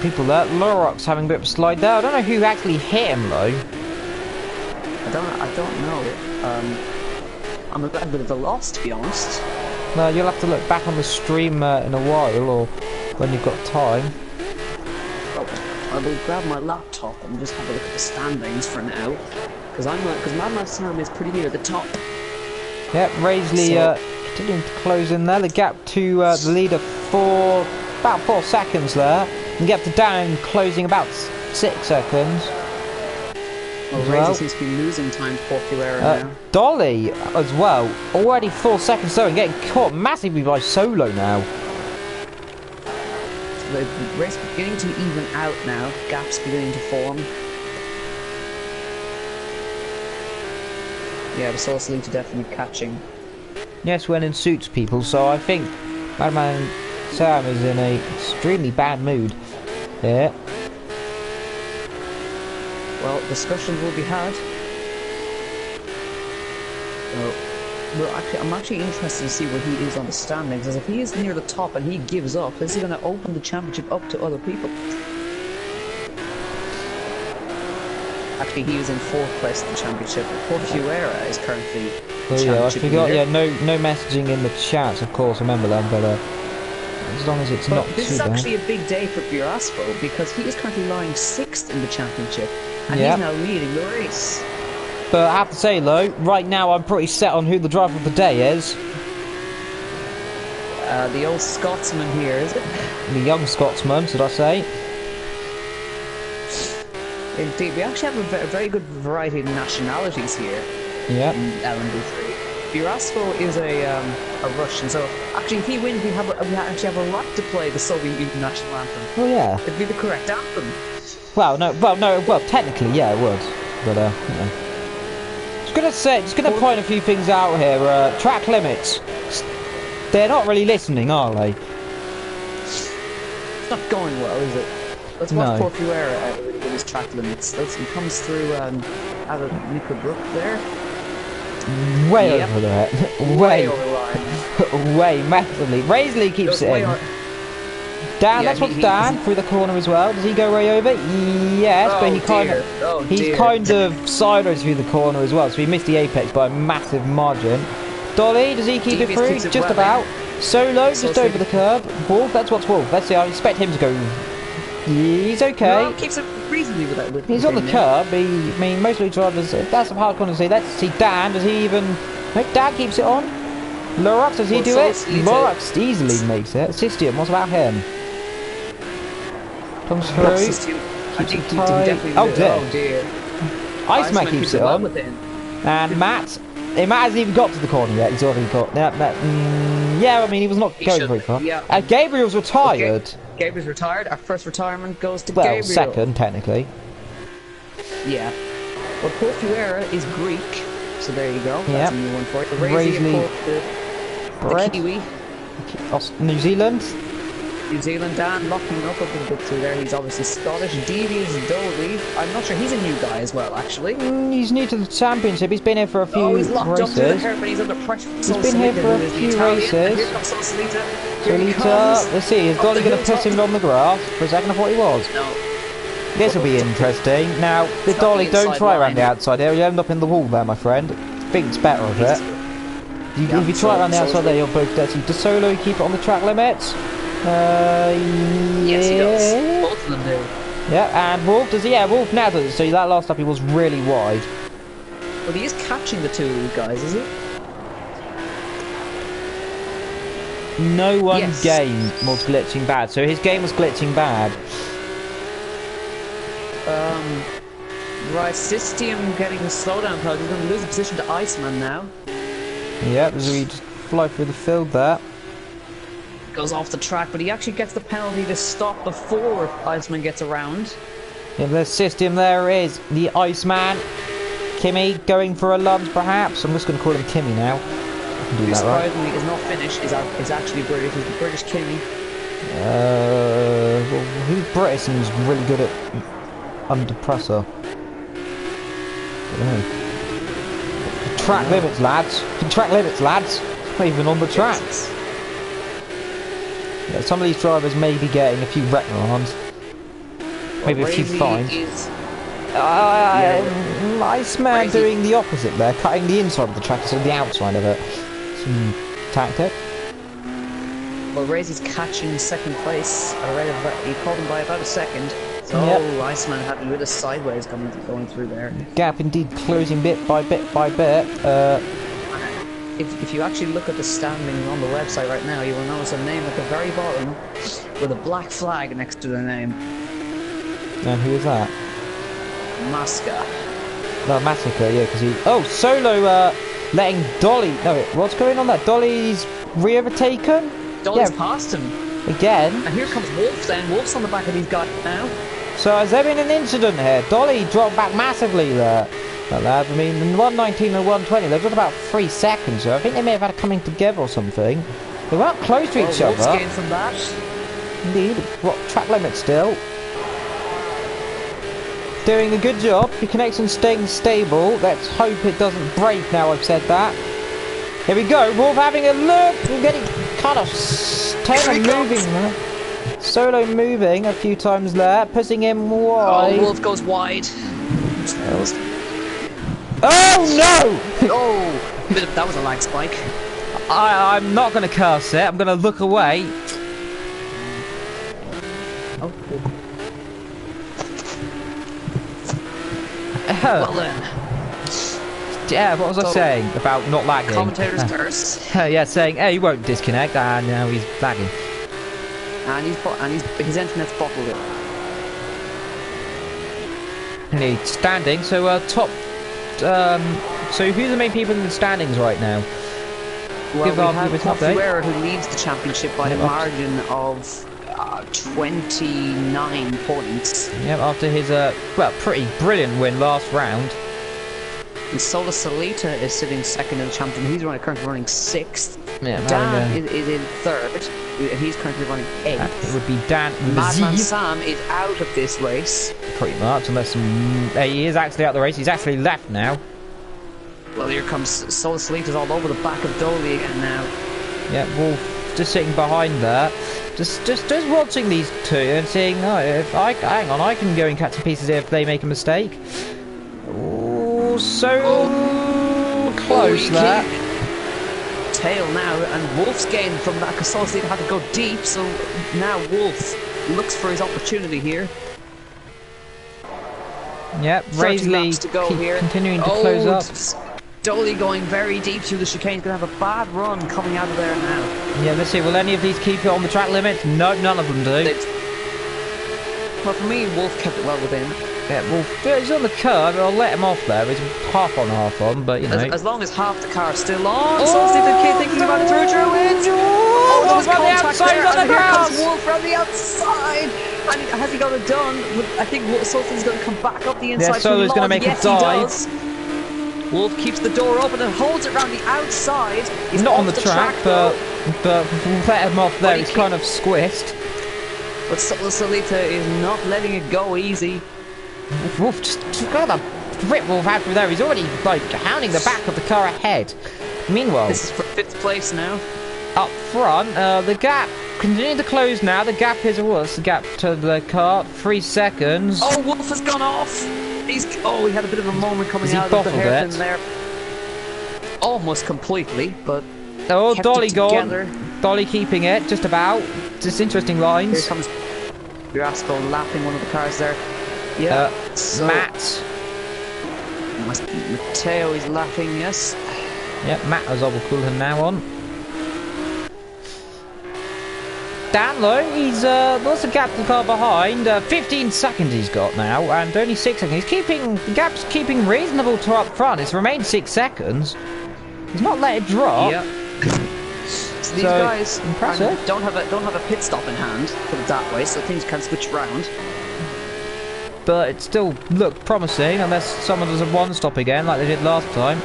people there. Lorok's having a bit of a slide there. I don't know who actually hit him though. I don't know. I'm a bit of a loss, to be honest. No, you'll have to look back on the stream in a while, or when you've got time. I will grab my laptop and just have a look at the standings for now, because Madman Sam is pretty near the top. Yep, Raisley continuing to close in there. The gap to the leader for about 4 seconds there. can get up to Dan closing about 6 seconds. Well, Razor seems to be losing time to Porcuera now. Dolly as well, already 4 seconds slow and getting caught massively by Solo now. The race beginning to even out now. Gaps beginning to form. Yeah, the Soul Salita definitely catching. Yes, when in suits people, so I think Madman Sam is in a extremely bad mood here. Well, discussions will be had. Well, actually, I'm actually interested to see where he is on the standings, as if he is near the top and he gives up, is he going to open the championship up to other people? Actually, he was in 4th place in the championship. Porcuera is currently I forgot, leader. yeah, no messaging in the chats, of course, remember that, but as long as it's not too bad. This is actually a big day for Buraspo, because he is currently lying 6th in the championship, and he's now leading the race. But I have to say, though, right now I'm pretty set on who the driver of the day is. The old Scotsman here, is it? The young Scotsman, should I say. Indeed, we actually have a very good variety of nationalities here. Yeah. In lmp3. Buraspo is a Russian, so actually if he wins we actually have a right to play the Soviet Union national anthem. Oh yeah. It'd be the correct anthem. Well, technically, yeah, it would. But, you know. Just gonna point a few things out here. Track limits. They're not really listening, are they? It's not going well, is it? Let's watch Porcuera with his track limits. He comes through out of Nickelbrook there. Way over there. Way over the line. Way massively. Razorly keeps it in. Dan, that's what's Dan through the corner as well. Does he go way over? Yes, but he's kind of sideways through the corner as well, so he missed the apex by a massive margin. Dolly, does he keep it through? Just about. Solo, just over the curb. Wolf, that's what's Wolf. Let's see, I expect him to go. He's okay. No, keeps it reasonably with that. He's on the curb. I mean, most of the drivers. That's a hard corner to see. Let's see Dan. Does he even? No, Dan keeps it on. Lorox, does he do it? Lorox easily makes it. Sistium, what about him? Comes through. Oh dear. Iceman keeps it on. And Matt. Matt hasn't even got to the corner yet. He's already got. Yeah, I mean, he was not going very far. Yeah. Gabriel's retired. Gabriel's retired. Our first retirement goes to Gabriel. Well, second, technically. Yeah. Well, Porcuera is Greek, so there you go. That's a new one for you. Razor, the Kiwi. New Zealand. New Zealand, Dan locking up a bit through there. He's obviously Scottish. Devious Dolby. I'm not sure. He's a new guy as well, actually. He's new to the championship. He's been here for a few races. He's locked up to the curb, but he's under pressure. He's been here for a few races. Here comes Salita. Let's see. Is Dolly going to put him on the grass? For a second, I thought he was. No. This will be interesting. Now, with Dolly, don't try around the outside there. You'll end up in the wall there, my friend. Think's better of it. If you try around the outside there, you're both dirty. Does Solo keep it on the track limits? Yes, he does. Both of them do. Yeah, and Wolf does he? Yeah, Wolf now does it. So that last lap he was really wide. But he is catching the two of you guys, is he? No one game was glitching bad. So his game was glitching bad. Right, Sistium getting a slowdown penalty. He's going to lose the position to Iceman now. Yep, so we just fly through the field there. Goes off the track, but he actually gets the penalty to stop before Iceman gets around. Yeah, there's Sistium, there is the Iceman. Kimmy going for a lunge perhaps. I'm just going to call him Kimmy now. I can do that, right? Surprisingly, is not Finnish, is actually British. He's the British Kimmy. Well, who's British and who's really good at under pressure? I don't know. Track limits, lads. Track limits, lads. Not even on the tracks. Yeah, some of these drivers may be getting a few reprimands. Maybe a few fines. Iceman doing the opposite there, cutting the inside of the track instead of the outside of it. Some tactic. Well, Razy's catching second place. He called him by about a second. So Iceman had a bit of sideways going through there. Gap indeed closing bit by bit by bit. if you actually look at the standings on the website right now, you will notice a name at the very bottom with a black flag next to the name. And who is that? Masca. No, Massacre, yeah, because he... Oh, Solo, letting Dolly... No, what's going on there? Dolly's re-overtaken? Dolly's passed him. Again? And here comes Wolf then. Wolf's on the back of these guys now. So has there been an incident here? Dolly dropped back massively there. I mean, the 119 and 120, they've got about 3 seconds, so I think they may have had coming together or something. They weren't close to each Wolf's other. gained from that. Indeed. What, track limit still. Doing a good job. Your connection's staying stable. Let's hope it doesn't break now I've said that. Here we go. Wolf having a look. We're getting kind of moving there. Solo moving a few times there. Pushing him wide. Oh, Wolf goes wide. Oh no! Oh, that was a lag spike. I'm not going to curse it. I'm going to look away. Oh. Well then. Yeah, what was I saying about not lagging? Commentator's curse. Yeah, saying, hey, he won't disconnect, and now he's lagging. And his internet's bottled it. And he's standing, so top. So who's the main people in the standings right now? Well, Give we have update. Gavra, who leads the championship by a margin of 29 points. Yep, after his well, pretty brilliant win last round. And Sola Salita is sitting second in the championship. He's currently running 6th. Yeah, Dan is in 3rd. He's currently running 8th. It would be Dan Madman Sam is out of this race. Pretty much, unless he is actually out of the race. He's actually left now. Well, here comes Sola Salita's all over the back of Dolly again now. Yeah, Wolf just sitting behind there. Just watching these two and seeing, oh, if I hang on, I can go and cut to pieces if they make a mistake. Oh, so close there. Tail now, and Wolf's gained from that because Sola Salita had to go deep, so now Wolf looks for his opportunity here. Yep, Raisley to go here. Continuing to close up. Dolly going very deep through the chicane. He's going to have a bad run coming out of there now. Yeah, let's see. Will any of these keep it on the track limit? No, none of them do. Well, for me, Wolf kept it well within. Yeah, Wolf, he's on the curve. I'll let him off there. He's half on, but you know. As long as half the car's still on. Oh, so the kid thinking about it through it. Oh, there was contact there. And here comes Wolf from the outside. And has he got it done? I think Sultan's going to come back up the inside. Yeah, Solo's going to make a dive. Wolf keeps the door open and holds it around the outside. He's not on the track, but let him off there. He's kind of squished. But Salita is not letting it go easy. Wolf just got a rip Wolf out from there. He's already like hounding the back of the car ahead. Meanwhile, this is for 5th place now. Up front, the gap continuing to close now. The gap is what's the gap to the car? 3 seconds. Oh, Wolf has gone off. He had a bit of a moment coming out of the hairpin there. Almost completely, but oh, Dolly gone. Dolly keeping it just about. Just interesting lines. Here comes Rascal lapping one of the cars there. Yeah, so Matt. Matteo is lapping, yes. Yeah, Matt, as I will call him now on. Danlo, he's what's the gap to the car behind? 15 seconds he's got now, and only 6 seconds. The gap's keeping reasonable to up front. It's remained 6 seconds. He's not let it drop. Yeah. So these guys impressive. don't have a pit stop in hand, put it that way, so things can switch around. But it still looked promising, unless someone does a one stop again, like they did last time.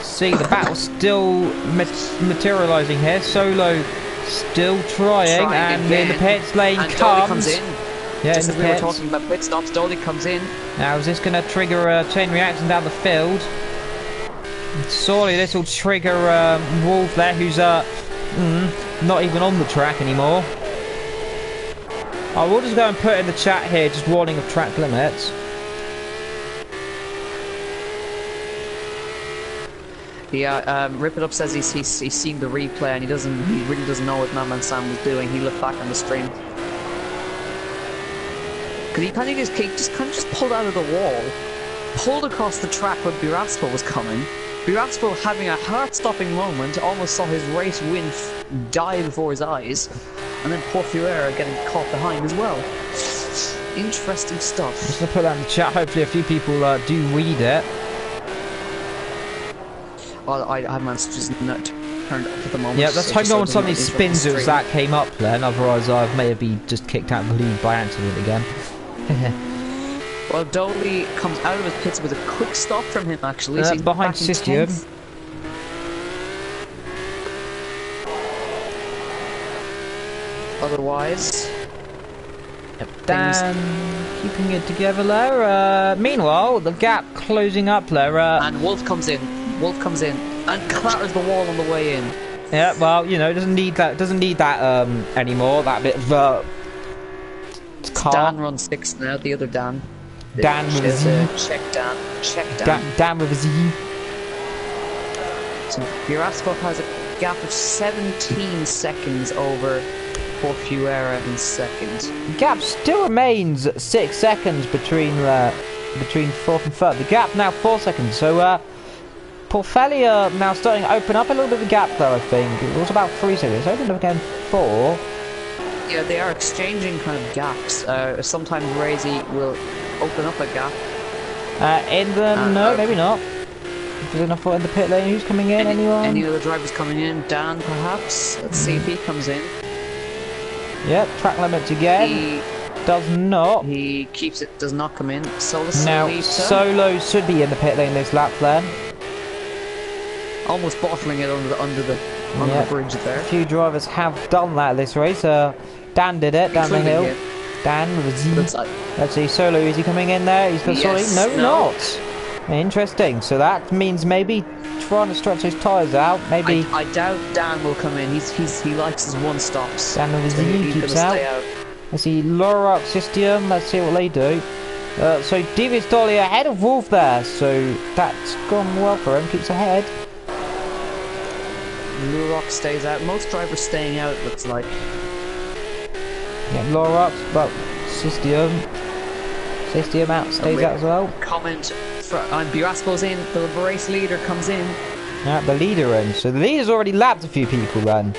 See, the battle's still materialising here. Solo still trying, and again. in the pits lane and comes. Dolly comes in. Yeah, just in the as we pits. were talking about pit stops, Dolly comes in. Now, is this going to trigger a chain reaction down the field? Surely this will trigger Wolf there, who's not even on the track anymore. I will just go and put in the chat here, just warning of track limits. Yeah, Rip It Up says he's seen the replay and he really doesn't know what Madman Sam was doing. He looked back on the stream because he kind of just pulled out of the wall, pulled across the track where Birasco was coming, Biraspo, having a heart-stopping moment, almost saw his race win die before his eyes, and then Porfuera getting caught behind as well. Interesting stuff. I'm just going to put that in the chat. Hopefully a few people do read it. Well, I have my just not turned up at the moment. Yeah, let's hope no one suddenly spins as that came up then, otherwise I may have been just kicked out of the lead by accident again. Well, Dolly comes out of his pits with a quick stop from him, actually. So he's behind System. Otherwise... Dan keeping it together there. Meanwhile, the gap closing up there. And Wolf comes in. Wolf comes in and clatters the wall on the way in. Yeah, well, you know, doesn't need that anymore. That bit of car. Dan runs 6 now. The other Dan. Dan with a Z. Check Dan. Check Dan. Dan with a Z. So Biraspo has a gap of 17 seconds over Porfuera in second. The gap still remains 6 seconds between 4th and 3rd. The gap now 4 seconds. So Porfelia now starting to open up a little bit of the gap there, I think. It was about 3 seconds. Opened up again 4. Yeah, they are exchanging kind of gaps. Sometimes Razy will open up a gap. No, maybe not. There's enough in the pit lane. Who's coming in? Anyone? Any other drivers coming in? Dan, perhaps? Let's see if he comes in. Yep, track limits again. Does not. He keeps it, does not come in. Now, Solo should be in the pit lane this lap then. Almost bottling it under the bridge there. A few drivers have done that this race. Dan did it down the hill. Dan with a Z. Let's see, Solo, is he coming in there? He's got No, not. Interesting. So that means maybe trying to stretch his tyres out. Maybe. I doubt Dan will come in. He likes his one stops. Dan with a Z keeps out. Let's see, Lorax System. Let's see what they do. So Devious Dolly ahead of Wolf there. So that's gone well for him. Keeps ahead. Lorax stays out. Most drivers staying out, it looks like. Yeah, Lorax, but System out, stays out as well. Comment and Biraspo's in. The race leader comes in. Yeah, the leader in. So the leader's already lapped a few people then.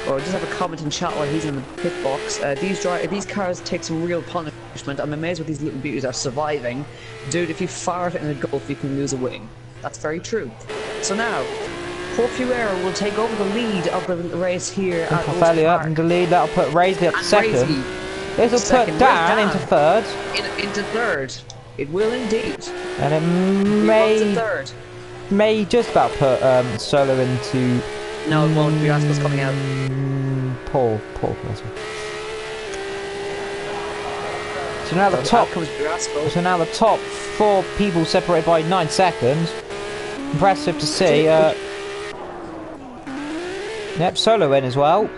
Or just have a comment in chat while he's in the pit box. These cars take some real punishment. I'm amazed what these little beauties are surviving. Dude, if you fart in a Gulf, you can lose a wing. That's very true. So now, Porfuera will take over the lead of the race here at Porfelia up in the lead. That'll put Raisley up to second. This will put Dan into third. Into third. It will indeed. And it may just about put Solo into... No, it won't. Biraspo's coming out. Paul. So now the top comes Biraspo. So now the top 4 people separated by 9 seconds. Impressive to see. Yep, Solo in as well.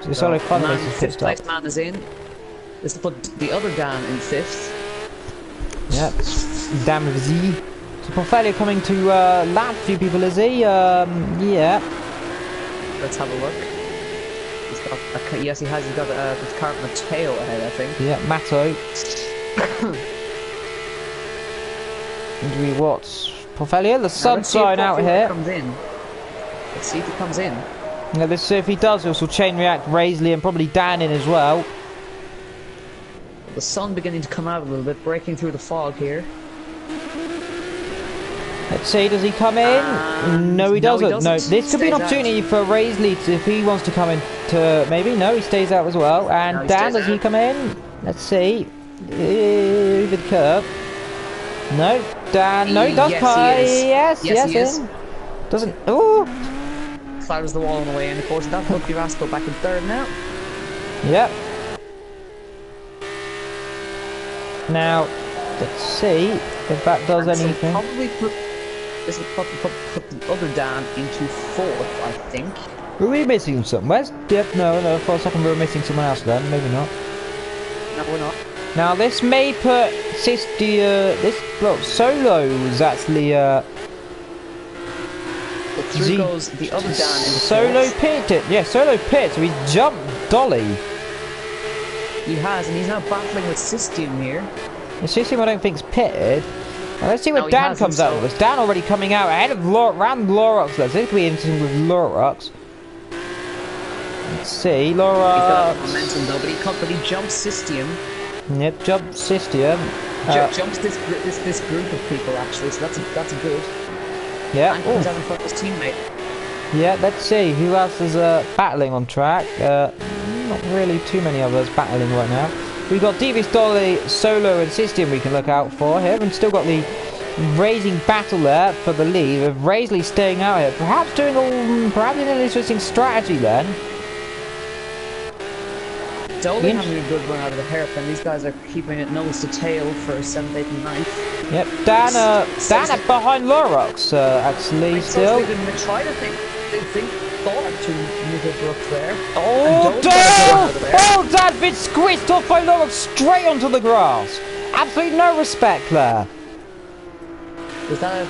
So Solo finally makes his pit stop. Fifth place man is in. This will put the other Dan in 5th. Yep, Dan with a Z. So Porfelia coming to lap a few people, is he? Yeah. Let's have a look. Yes, he has. He's got the car with a tail ahead, I think. Yeah, Matto. And we watch Porfelia, the sun sign out here. Comes in. Let's see if he comes in. Yeah, let's see if he does. This will chain react Raisley and probably Dan in as well. The sun beginning to come out a little bit, breaking through the fog here. Let's see, does he come in? No, he doesn't. No, this could be an opportunity for Raisley if he wants to come in to maybe. No, he stays out as well. And Dan, does he come in? Let's see. Over the curve. No, Dan. No, he does come. Yes, he is. Doesn't. Oh. Clatters the wall on the way in. Of course, that put Biraspo back in third now. Yep. Now, let's see if that does anything. So probably put the other Dan into 4th, I think. Were we missing something? Where's... Yep, no, for a second we were missing someone else then. Maybe not. No, we're not. Now, this may put Solo's actually... Through goes the other Dan in the Solo pitted. Yeah, Solo pit. So he's jumped Dolly. He has, and he's now battling with System here. The System I don't think's pitted. Well, let's see what Dan comes out with. Dan already coming out ahead of around Lorox. This could be interesting with Lorox. Let's see, Lorox. He's got momentum though, but he jumps Cystium. Yep, jumps Cystium. Jumps this group of people actually, so that's good. Yeah. And comes out in front of his teammate. Yeah, let's see who else is battling on track. Not really too many of us battling right now. We've got Devious Dolly, Solo, and Cystium we can look out for here, and still got the Raising battle there for the lead. With Raisley staying out here, perhaps doing an interesting strategy then. Dolly having a good run out of the hairpin. These guys are keeping it nose to tail for 7th, 8th, and 9th. Yep, Dan behind Lorox actually still. They didn't try to thought to maneuver up there. Oh, Dan's been squeezed off by Lorox straight onto the grass. Absolutely no respect there. Was that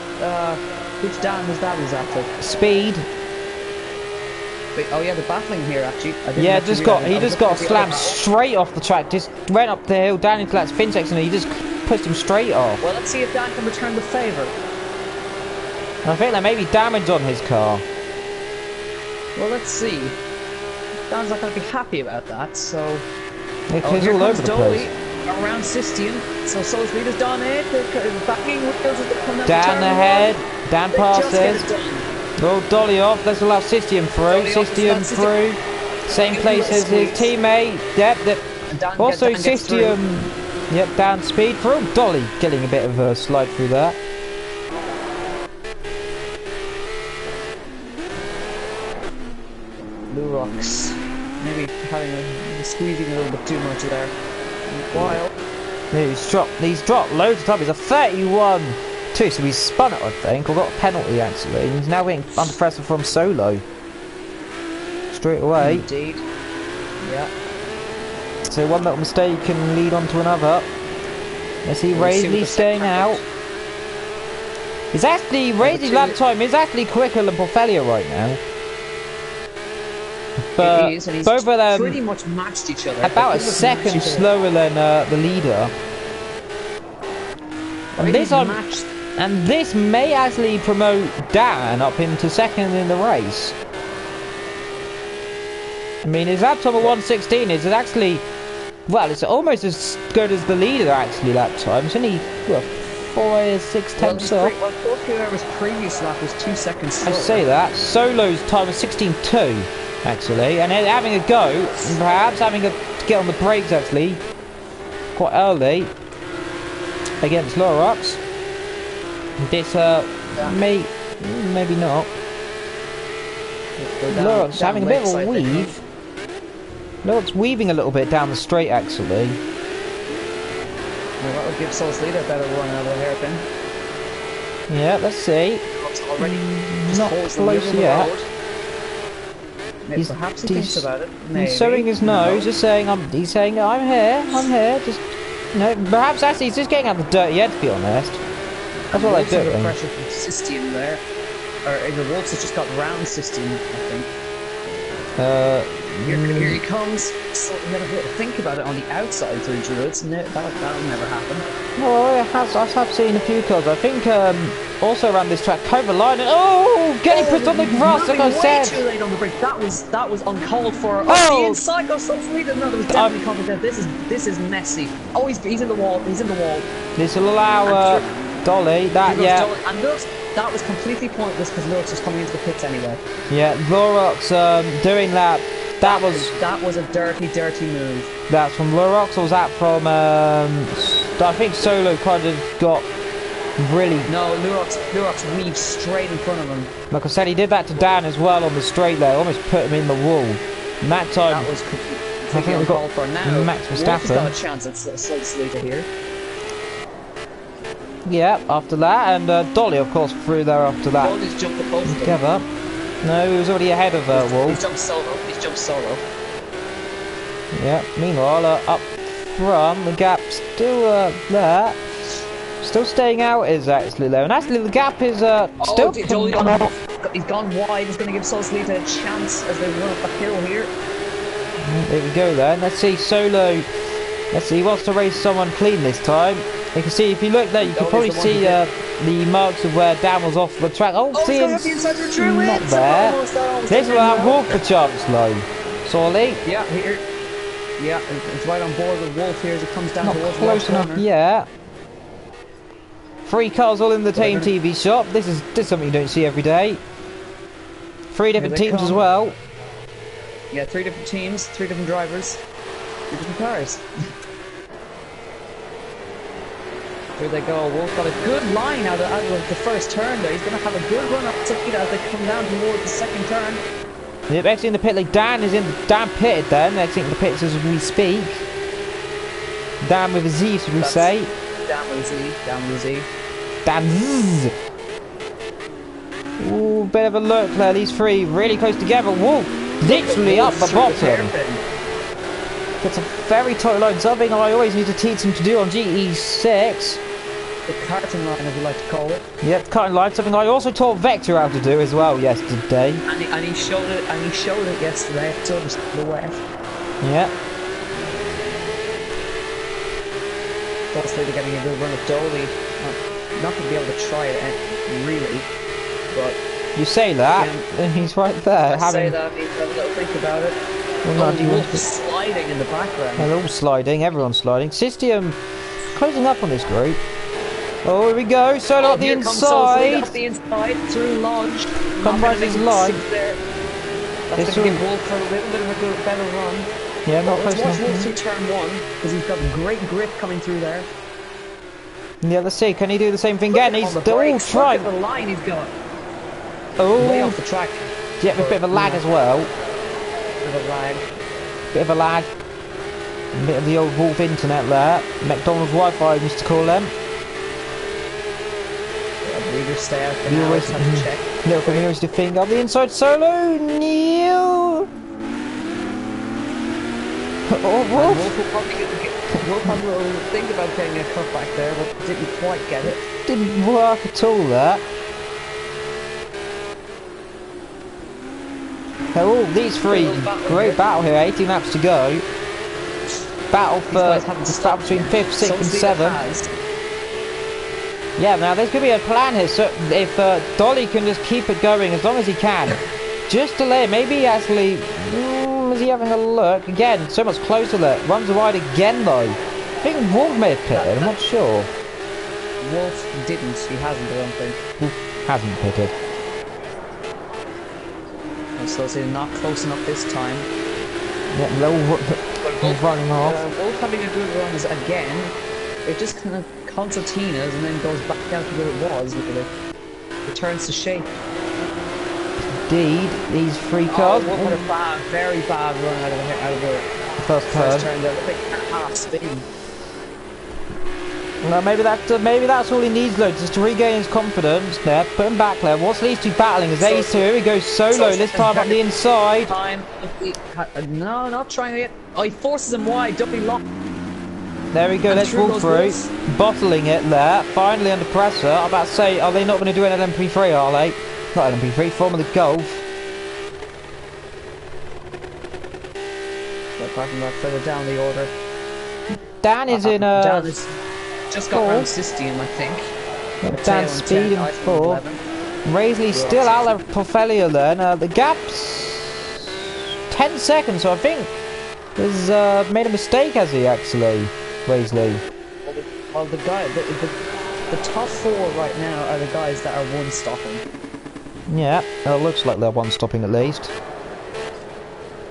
which Dan was that exactly? Speed. Oh yeah, the battling here actually. Yeah, he just got slammed straight off the track. Just went up the hill, down into that spin section, and he just pushed him straight off. Well, let's see if Dan can return the favour. I think there may be damage on his car. Well, let's see. Dan's not going to be happy about that, so... It goes all over the place. Around Cystium, so Soul's leaders down ahead, backing wheels as they come down Dan ahead, Dan passes. Oh, Dolly off, let's allow Cystium through, Cystium through. Same place as his teammate, yep. Also Cystium, yep, Dan speed through. Dolly getting a bit of a slide through there. Lorox, maybe squeezing a little bit too much there. While he's dropped loads of time. He's a 31-2, so he's spun it, I think, or got a penalty actually. He's now getting under pressure from Solo straight away. Indeed. Yeah. So one little mistake can lead on to another. Let's see Raisley staying out. It's actually Raisley's lap time is actually quicker than Porfelia right now. But it is, and he's both of them pretty much matched each other. About a second slower than the leader. And this may actually promote Dan up into second in the race. I mean, his lap time of 1:16 is actually, well, it's almost as good as the leader actually lap time. It's only 6 tenths off. Well, Porfio's previous lap was 2 seconds slower. I say that. Solo's time was 16.2. Actually, and having a go, and perhaps having to get on the brakes actually quite early against Lorox. This maybe not. Lorox having a bit of a weave. Lorox weaving a little bit down the straight actually. Well, that would give Soul's leader a better run out of the hairpin. Yeah, let's see. Already not close yet. Perhaps he thinks about it. He's showing his nose, just saying, he's saying, I'm here, just, perhaps actually he's just getting out the dirty head, to be honest. That's what they're doing. Pressure from Cystium there. Or the Wolves has just got round Cystium, I think. Here he comes. So you have to think about it on the outside through Druids. No, that'll never happen. Well, I have seen a few cars. I think also around this track, Cobra Line. Oh, getting put on the grass, like I said. Too late on the brake. That was uncalled for. Oh, the inside goes so leader. No, there was definitely contact there. This is messy. Oh, he's in the wall. He's in the wall. This will allow Dolly. Dolly. And Lorox, that was completely pointless because Lorox was coming into the pits anyway. Yeah, Lorox doing that. That was a dirty move. That's from Lorox, or was that from I think Solo kind of got really... No, Lorox weaved straight in front of him. Like I said, he did that to Dan as well on the straight there, almost put him in the wall. And that time, that was I think we got for now. Max Verstappen. Got a chance at Soul's leader here. Yeah, after that, and Dolly, of course, through there after that. Dolly's jumped at both of them. Together. No, he was already ahead of Wolf. He's jumped solo. Yeah, meanwhile, up front, the gap still there. Still staying out is actually there. And actually, the gap is still... He's gone wide. He's going to give Soul's leader a chance as they run up the hill here. There we go then. Let's see, Solo... Let's see, he wants to race someone clean this time. You can see, if you look there, you can probably see the marks of where Dan was off the track. Oh, see, it's not there. This will have Wolf a chance, though. Sorry. Yeah, here. Yeah, it's right on board with Wolf here as it comes down Not towards close enough yet. 3 cars all in the Tame TV shop. This is something you don't see every day. 3 different teams as well. Yeah, 3 different teams, 3 different drivers, 3 different cars. Here they go. Wolf got a good line out of the first turn there. He's going to have a good run up to Peter as they come down towards the second turn. Yep, exiting the pit lane. Dan pitted then, exiting the pits as we speak. Dan with a Z, should we say. Dan with a Z, Dan with a Z. Dan Zzz. Ooh, bit of a look there, these 3 really close together. Wolf literally up the bottom. It's a very tight line, something I always need to teach him to do on GE6. The karting line, as we like to call it. Yep, karting line, something I also taught Vector how to do as well yesterday. And he showed it. And he showed it yesterday. It's over the wet. Yeah. Obviously, they're getting a good run of Dolly. Not to be able to try it, really. But you say that, and he's right there. Say that. He's having a little think about it. Wolf is sliding in the background. They're all sliding. Everyone's sliding. System closing up on this group. Oh, here we go. Solo up the inside. Up the inside through Lodge. Compromises Lodge. That's going to give Wolf a little bit of a better run. Yeah, not close enough. Watch Wolf through turn 1 because he's got great grip coming through there. Yeah, let's see. Can he do the same thing again? He's still trying. Look at the line he's got. Oh, way off the track. Yeah, with a bit of a lag as well. Bit of a lag. Bit of a lag. A bit of the old Wolf internet there. McDonald's Wi-Fi, I used to call them. We just stay out for now. Always have to check. Little from here is the thing of the inside solo. Neil. Oh, Wolf. Wolf will think about getting a cut back there, but didn't quite get it. Didn't work at all there. Oh, these 3, great battle here, 18 laps to go. Battle for battle between 5th, 6th and 7th. Yeah, now there's going to be a plan here, so if Dolly can just keep it going as long as he can. Just delay, maybe actually, is he having a look? Again, so much closer there, runs wide again though. I think Wolf may have pitted, I'm not sure. Wolf didn't, he hasn't, I don't think. Wolf hasn't pitted. So it's not close enough this time. Yeah, they're all running off. Wolf having a good run is again, it just kind of concertinas and then goes back down to where it was, really. Returns to shape. Indeed, these 3 cars. Wolf had a very bad run out of the first turn there. I think half spin. No, maybe that's all he needs, though, just to regain his confidence. There, put him back there. What's these 2 battling? As these 2, here he goes solo. This time up the inside. No, not trying it. Oh, he forces him wide. Don't be locked. There we go. Let's walk through. Bottling it there. Finally under pressure. I'm about to say, are they not going to do an lmp3? Are they? Not lmp3. Form of the Golf. Apart from that, further down the order. Dan is in a. Dan is just got around System, I think. Dan's speed in 4th. Raisley still out there for failure then. The gap's 10 seconds, so I think he's made a mistake, has he actually, Raisley? Well, the top 4 right now are the guys that are one-stopping. Yeah, it looks like they're one-stopping at least.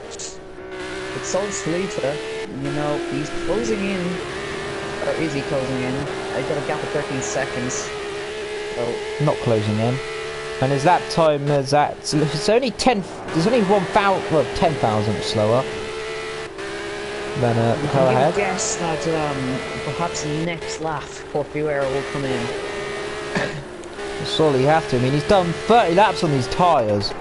It's Sol Salita, you know, he's closing in. Or is he closing in? He's got a gap of 13 seconds. So. Not closing in. And is that time, it's only 10, there's only 1,000, well, 10,000 slower than the car ahead. I guess that perhaps next lap, Porfiero will come in. Surely he has to. I mean, he's done 30 laps on these tyres.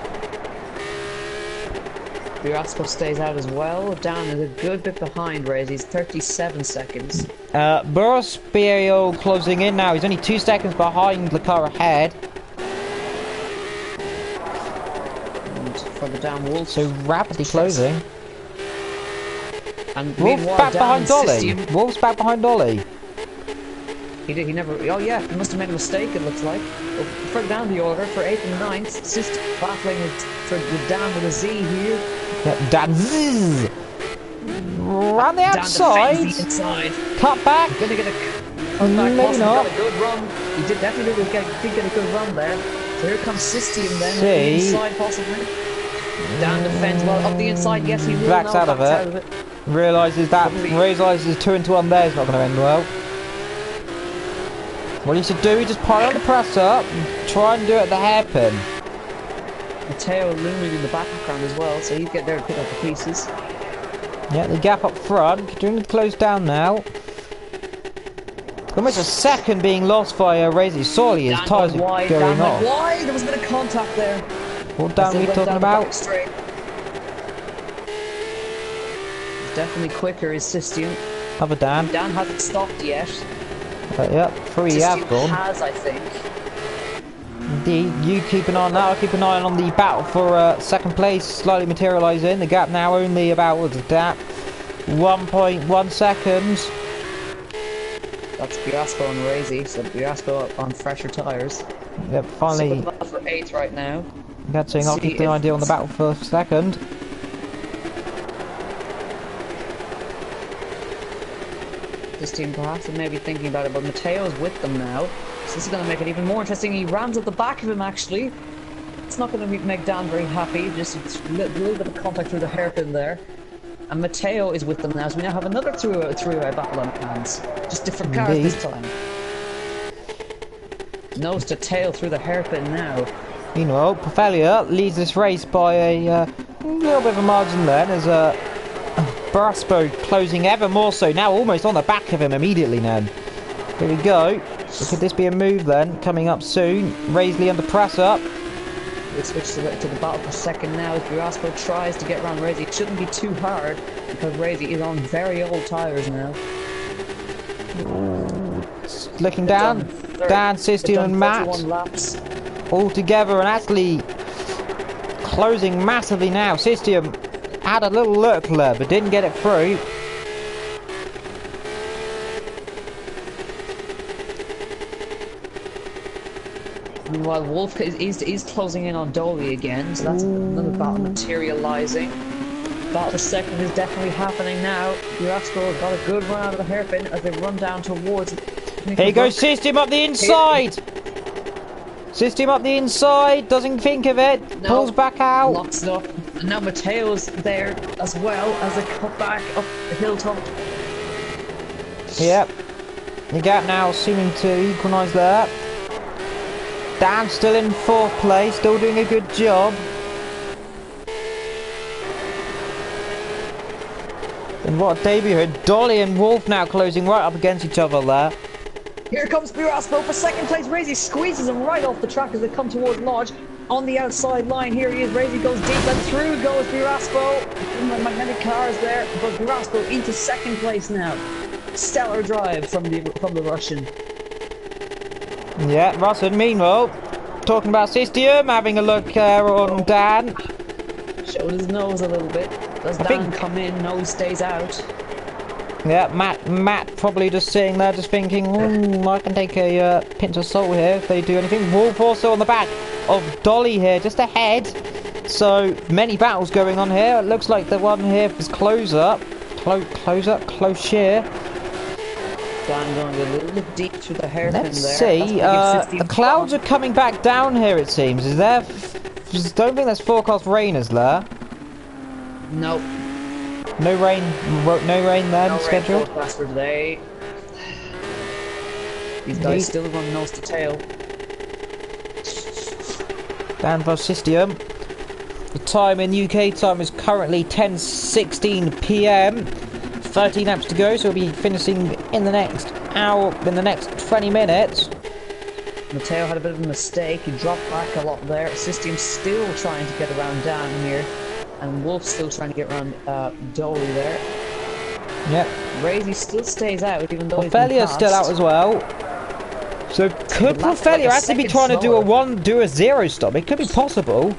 Fiasco stays out as well. Dan is a good bit behind Reyes. He's 37 seconds. Boris Spirio closing in now. He's only 2 seconds behind the car ahead. And further down, Wolf. So rapidly closing. And Wolf's back behind Dolly. Wolf's back behind Dolly. He did. He never. Oh yeah, he must have made a mistake. It looks like. Well, further down the order for 8th and 9th, System battling with Dan with a Z here. Yep, Dan. Zzz. Round the outside. Dan the inside. Cut back. Gonna get a cut back. Maybe not. Got a good run. He did definitely did get a good run there. So here comes System then. See. The inside possibly. Dan defends well up the inside. Yes, he will. Backs out of it. Realises 2 into 1 there is not going to end well. What he should do, he just pile on the press up and try and do it at the hairpin. Matteo looming in the background as well, so he'd get there to pick up the pieces. Yeah, the gap up front, continuing to close down now. Almost a second being lost by Razy. Sorely his tyres are going off. Wide. There was a bit of contact there. What down are we talking about? Definitely quicker is System. Other Dan. Dan hasn't stopped yet. Yep, 3 have gone. Has, I think. Indeed, you keep an eye on that. I'll keep an eye on the battle for second place slightly materialising. The gap now only about, what's the gap? 1.1 seconds. That's Biasco and Razy, so Biasco on fresher tyres. Yep, finally. So for 8th right now. Getting, I'll keep an idea on the battle for second. This team perhaps maybe thinking about it, but Matteo's with them now. So this is going to make it even more interesting. He rams at the back of him actually. It's not going to make Dan very happy. Just a little bit of contact through the hairpin there. And Matteo is with them now, so we now have another three-way battle on hands. Just different cars this time. Nose to tail through the hairpin now. Meanwhile, Pafelia leads this race by a little bit of a margin then, as Braspo closing ever more so, now almost on the back of him immediately now. Here we go. So could this be a move then, coming up soon? Raisley under press up. We switch to the battle for second now as Braspo tries to get around Razy. It shouldn't be too hard because Razy is on very old tyres now. Looking down, Dan, System and Matt all together and actually closing massively now. System had a little look there but didn't get it through. Meanwhile, Wolf is closing in on Dolly again, so that's another battle materialising. Battle for second is definitely happening now. Brasco got a good run out of the hairpin as they run down towards. Here goes System up the inside. System up the inside, doesn't think of it, pulls back out. Locks it up. And now Matteo's there as well as they cut back up the hilltop. Yep. The gap now seeming to equalise there. Dan still in 4th place, still doing a good job. And what a debut here. Dolly and Wolf now closing right up against each other there. Here comes Brasco for second place. Razy squeezes him right off the track as they come towards Lodge. On the outside line, here he is. Razy goes deep and through goes Brasco. Magnetic cars there, but Brasco into second place now. Stellar drive from the Russian. Yeah, Russian, meanwhile, talking about System, having a look on Dan. Showed his nose a little bit. Does Dan come in? No, he stays out. Yeah, Matt probably just sitting there just thinking, I can take a pinch of salt here if they do anything. Wolf also on the back of Dolly here, just ahead. So, many battles going on here. It looks like the one here is close up. Close shear. Dan going a little bit deep through the hairpin there. Let's see, the clouds are coming back down here it seems. Is there... don't think there's forecast rain, is there? Nope. No rain then scheduled? No rain forecast for today. These guys still run nose to tail. Dan for System. The time in UK time is currently 10:16 PM. 13 laps to go, so we'll be finishing in the next hour, in the next 20 minutes. Matteo had a bit of a mistake. He dropped back a lot there. System still trying to get around Dan here. And Wolf still trying to get around Dolly there. Yep. Razy still stays out, even though Profelia's still out as well. So could Profelia actually be trying to do a zero stop? It could be possible.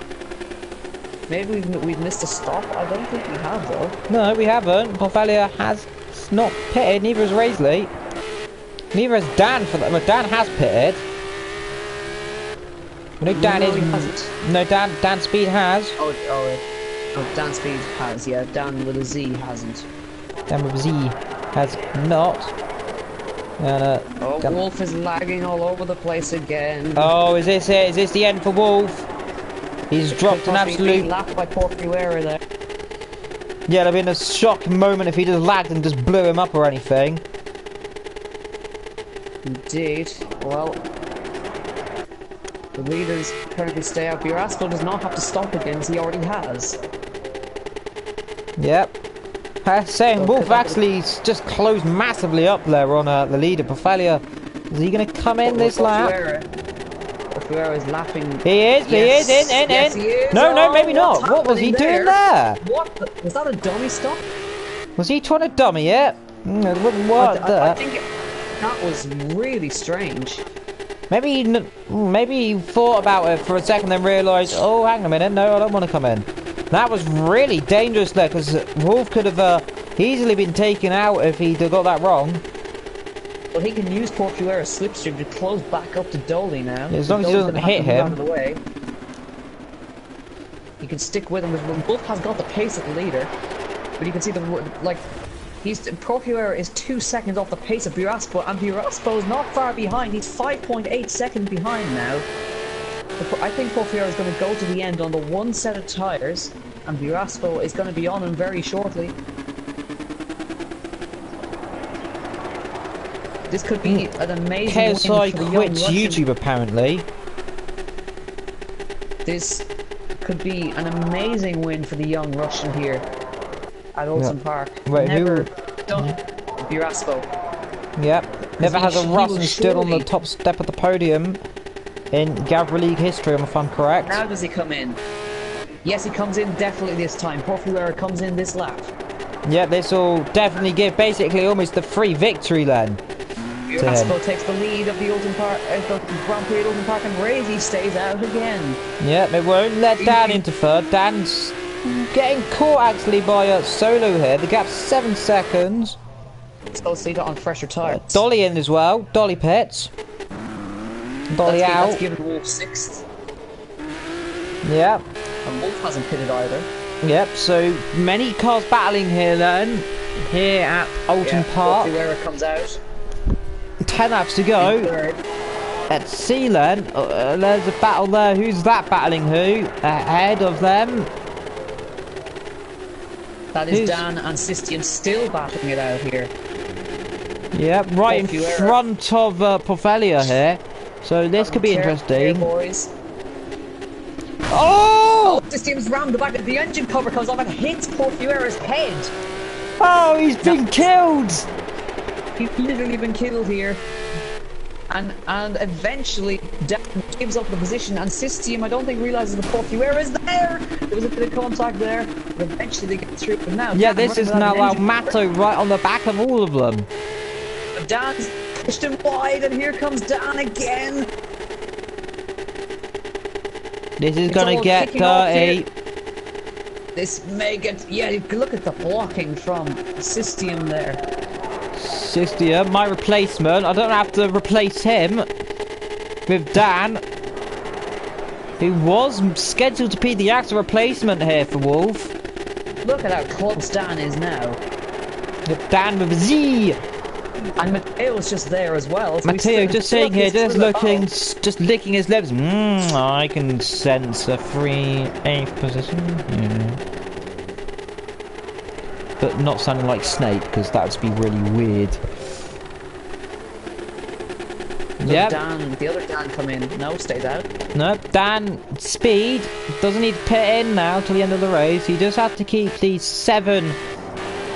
Maybe we've missed a stop. I don't think we have though. No, we haven't. Profelia has not pitted, neither has Raisley. Neither has Dan for that. Well, Dan has pitted. No, Dan No, is. he hasn't. No, Dan Speed has. Oh, Dan Speed has, yeah. Dan with a Z hasn't. Dan with Z has not. And, Wolf is lagging all over the place again. oh, is this it? Is this the end for Wolf? He's dropped an absolute. Lapped by Porcuera there. Yeah, there'd been a shocking moment if he just lagged and just blew him up or anything. Indeed. Well, the leaders currently stay out. Burasco does not have to stop again, as he already has. Yep. Saying Wolf actually just closed massively up there on the leader, Porfelia. Is he going to come in this lap? Porcuera is lapping. He is, yes. he is, in. Yes, he is. No, oh, maybe not. What was he doing there? What? Was that a dummy stop? Was he trying to dummy it? It wouldn't work there. I think that was really strange. Maybe he thought about it for a second, then realised, oh, hang on a minute, no, I don't want to come in. That was really dangerous there, because Wolf could have easily been taken out if he'd got that wrong. Well, he can use Porcuera's slipstream to close back up to Dolly now. Yeah, as long as he doesn't hit him. Out of the way. He can stick with him. Wolf has got the pace of the leader, but you can see Porcuera is 2 seconds off the pace of Burasco, and Burasco is not far behind. He's 5.8 seconds behind now. I think Porcuera is going to go to the end on the one set of tyres, and Burasco is going to be on him very shortly. This could be an amazing win for the young quits Russian. YouTube apparently. This could be an amazing win for the young Russian here at Olsen Park. Wait, Never done Burasco. Yep. Never has a Russian stood on the top step of the podium in Gavra League history, if I'm correct. Now does he come in? Yes, he comes in definitely this time. Porcuera comes in this lap. Yeah, this will definitely give basically almost the free victory then. Burasco takes the lead of the Olsen Park, the Grand Prix at Olsen Park, and Razy stays out again. Yep, it won't let Dan into third. Dan's getting caught actually by Solo here. The gap's 7 seconds. So see that on fresher tyres. Dolly in as well. Dolly pits. Dolly out. That's given Wolf 6th. Yep. And Wolf hasn't pitted either. Yep, so many cars battling here then. Here at Olsen Park. Porcuera comes out. 10 laps to go. At Sealand, there's a battle there. Who's that battling who? Ahead of them. That is Dan and Sistian still battling it out here. Yep, right in front of Porfelia here. So this could be interesting. Boys. Oh! Sistian's rammed the back. The engine cover comes off and hits Porcuera's head. Oh, he's been killed! He's literally been killed here. And eventually Dan gives up the position, and Sistian, I don't think, realises the Porcuera is there. There was a bit of contact there, but eventually they get through. But now, yeah, Dan this is now Mato right on the back of all of them. Dan's pushed him wide, and here comes Dan again. This is gonna get dirty. This may get, yeah, look at the blocking from Sistian there. Sistian, my replacement. I don't have to replace him with Dan, who was scheduled to be the actual replacement here for Wolf. Look at how close Dan is now. Dan with a Z. And Matteo's just there as well. So Matteo just sitting here, just looking, just licking his lips. I can sense a free 8th position. Yeah. But not sounding like Snake, because that would be really weird. Yep. Dan, the other Dan come in. No, stays out. No, Dan, speed. Doesn't need to pit in now till the end of the race. He just has to keep the 7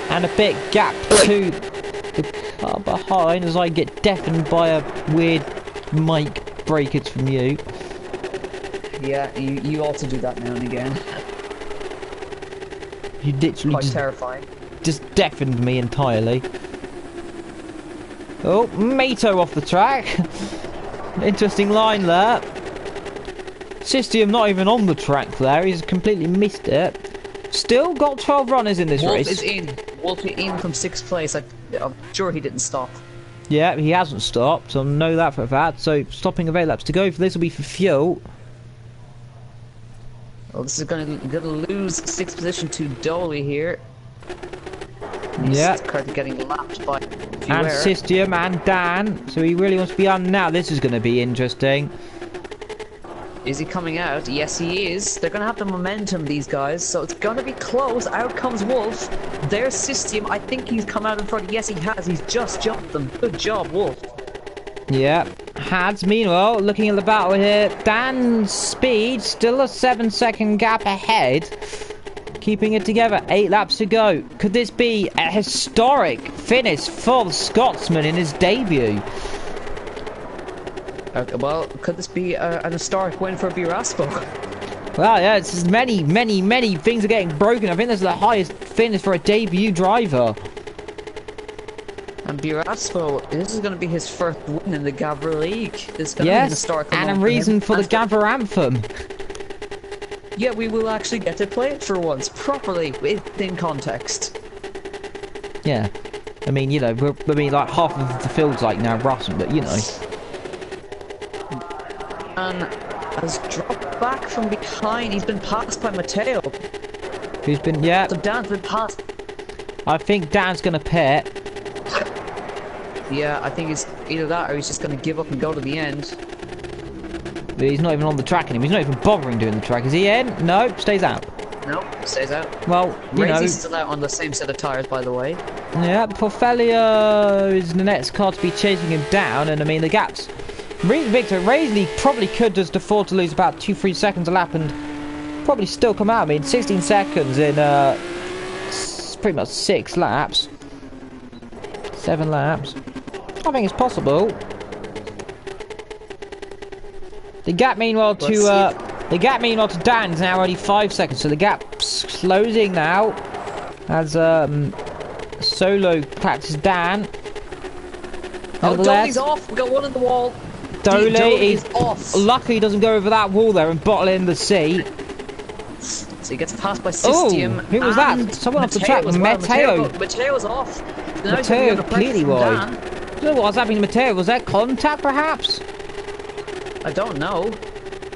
and a bit gap to the car behind as I get deafened by a weird mic breakage from you. Yeah, you also do that now and again. You literally Quite terrifying. Just deafened me entirely. Oh, Mato off the track. Interesting line there. Sistian not even on the track there. He's completely missed it. Still got 12 runners in this race. Wolf is in. Wolf is in from 6th place. I'm sure he didn't stop. Yeah, he hasn't stopped, so I know that for a fact. So stopping of 8 laps to go. For this will be for fuel. Well, this is gonna lose 6th position to Dolly here. Yeah. He's currently getting lapped by And Gavra. System and Dan. So he really wants to be on now. This is going to be interesting. Is he coming out? Yes, he is. They're gonna have the momentum, these guys. So it's gonna be close. Out comes Wolf. There's System. I think he's come out in front. Yes, he has. He's just jumped them. Good job, Wolf. Yeah. Hads, meanwhile, looking at the battle here. Dan's speed, still a 7-second gap ahead. Keeping it together. 8 laps to go. Could this be a historic finish for the Scotsman in his debut? Okay, well, could this be an historic win for Biraspo? Well, yeah, it's just many things are getting broken. I think this is the highest finish for a debut driver. And Biraspo, this is going to be his first win in the Gavra League. This is going to be an Yes, historical and a moment for reason him. for the And Gavra anthem. yeah, we will actually get to play it for once, properly, within context. Yeah. I mean, you know, like half of the field's like now Russell, but you know. And has dropped back from behind. He's been passed by Matteo. Who's been, yeah. So Dan's been passed. I think Dan's going to pit. Yeah, I think it's either that or he's just going to give up and go to the end. But he's not even on the track anymore. He's not even bothering doing the track. Is he in? No, stays out. Nope, stays out. Well, you know. Raisy's still out on the same set of tyres, by the way. Yeah, Porfelia is the next car to be chasing him down, and I mean, the gap's really big, so Raisley probably could just afford to lose about 2-3 seconds a lap and probably still come out. I mean, 16 seconds in pretty much 6 laps. 7 laps. I think it's possible. The gap meanwhile to Dan's now only 5 seconds, so the gap's closing now as Solo catches Dan. Oh, Dolly's off. We got one in the wall. Dolly is off. Luckily he doesn't go over that wall there and bottle in the seat. So he gets passed by Oh, System. who was that? Someone off the track. Well. Matteo. Mateo's off. Matteo clearly was. I don't know what's happening to Matteo. Was that contact perhaps? I don't know.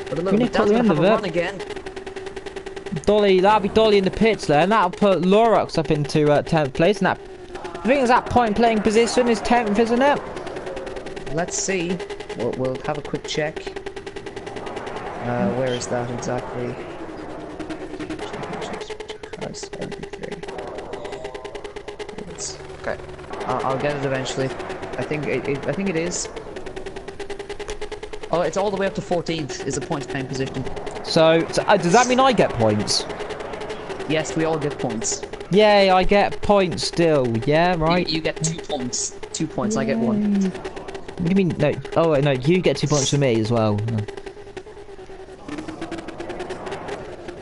But look, We need to put Dan's the gonna end have of a it. run again. Dolly, that'll be Dolly in the pits there, and that'll put Lorax up into 10th place. And that, I think it's that point playing position is 10th, isn't it? Let's see. We'll have a quick check. Where is that exactly? Okay, I'll get it eventually. I think it is. Oh, it's all the way up to 14th. Is a point playing position. So does that mean I get points? Yes, we all get points. Yay, I get points still. Yeah, right. You get 2 points. 2 points. I get 1. What do you mean? No. Oh, wait, no. You get 2 points for me as well.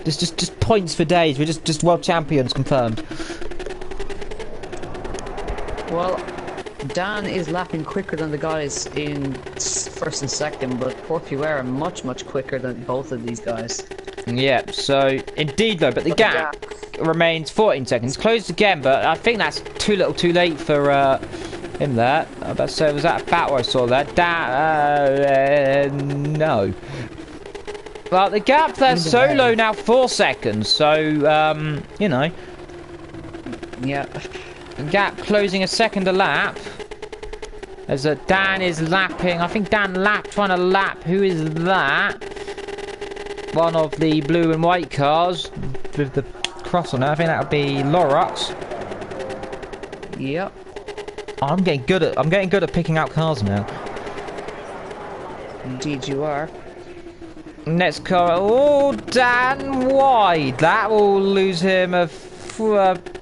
Just points for days. We're just world champions confirmed. Well, Dan is lapping quicker than the guys in first and second, but Portuguera much quicker than both of these guys. Yeah. So indeed though, but the gap remains 14 seconds. Closed again, but I think that's too little, too late for him there. I bet so. Was that a battle I saw there? No. Well, the gap there Solo now 4 seconds. So you know. Yeah. The gap closing a second a lap. As Dan is lapping. I think Dan trying to lap. Who is that? One of the blue and white cars with the cross on it. I think that would be Lorax. Yep. I'm getting good at picking out cars now. Indeed you are. Next car. Oh, Dan wide. That will lose him a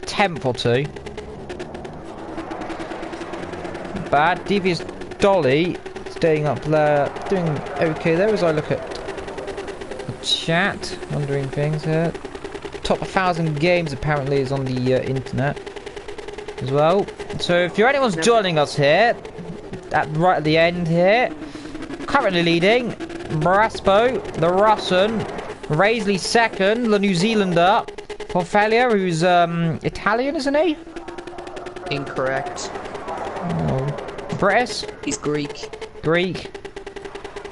tenth or two. Bad. Devious Dolly staying up there, doing okay there as I look at the chat, wondering things here. Top 1,000 games apparently is on the internet as well. So if anyone's joining us here, right at the end here, currently leading, Braspo, the Russian, Raisley second, the New Zealander, Porfelia, who's Italian, isn't he? Incorrect. Oh. British. He's Greek. Greek.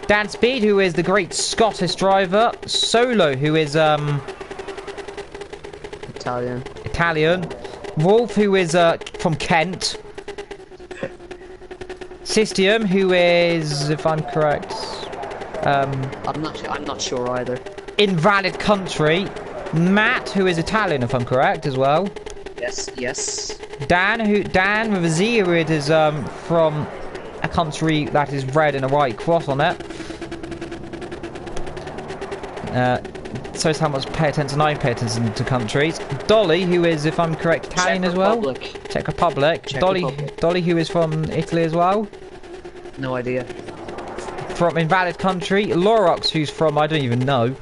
Dan Speed, who is the great Scottish driver. Solo, who is Italian. Wolf, who is from Kent. Systium, who is, if I'm correct, I'm not sure either. Invalid Country. Matt, who is Italian, if I'm correct, as well. Yes. Dan with a Z, who it is from a country that is red and a white cross on it. So it's how much pay attention I pay attention to countries. Dolly, who is, if I'm correct, Italian as well. Czech Republic. Dolly, who is from Italy as well. No idea. From Invalid Country. Lorox, who's from, I don't even know.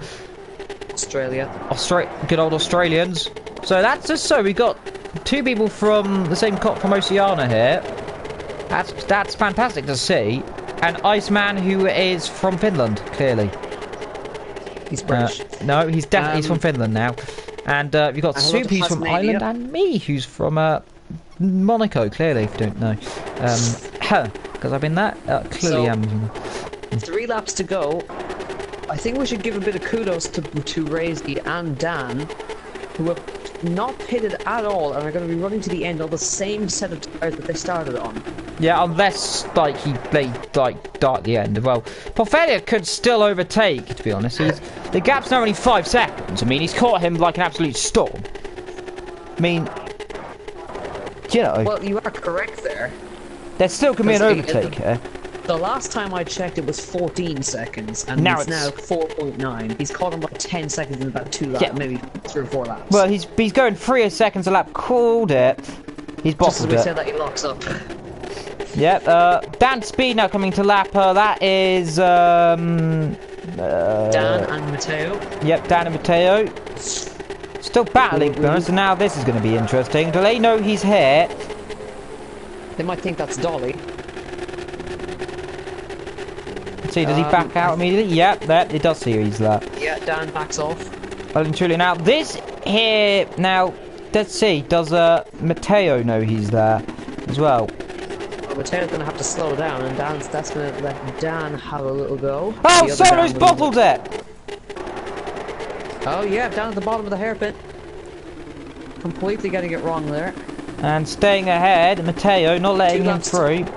Australia. Good old Australians. So that's just so we got two people from the same from Oceania here. That's fantastic to see. And Iceman, who is from Finland, clearly. He's British. No, he's definitely he's from Finland now. And you've got Soup, who's from Ireland, and me, who's from Monaco, clearly, if you don't know. Because I've been there. Clearly so, am. 3 laps to go. I think we should give a bit of kudos to Razy and Dan, who have not pitted at all and are going to be running to the end on the same set of tires that they started on. Yeah, unless they die at the end. Well, Porphyria could still overtake, to be honest. The gap's now only 5 seconds. I mean, he's caught him like an absolute storm. I mean, you know. Well, you are correct there. There's still going to be an overtake here. The last time I checked, it was 14 seconds, and now it's now 4.9. He's caught him by 10 seconds in about 2 laps, maybe 3 or 4 laps. Well, he's going 3 seconds a lap. Called it. He's bottled it. Just as we said that, he locks up. Yep. Dan Speed now coming to lap. That is Dan and Matteo. Yep, Dan and Matteo. Still battling, to be honest. And now this is going to be interesting. Do they know he's here? They might think that's Dolly. See, does he back out immediately? Yep, that it does see he's there. Yeah, Dan backs off. Well and truly, now this here, now let's see, does Matteo know he's there as well? Well, Matteo's gonna have to slow down, and that's gonna let Dan have a little go. Oh, Solo's bottled it! Oh yeah, down at the bottom of the hairpin. Completely getting it wrong there. And staying ahead, Matteo not letting him through.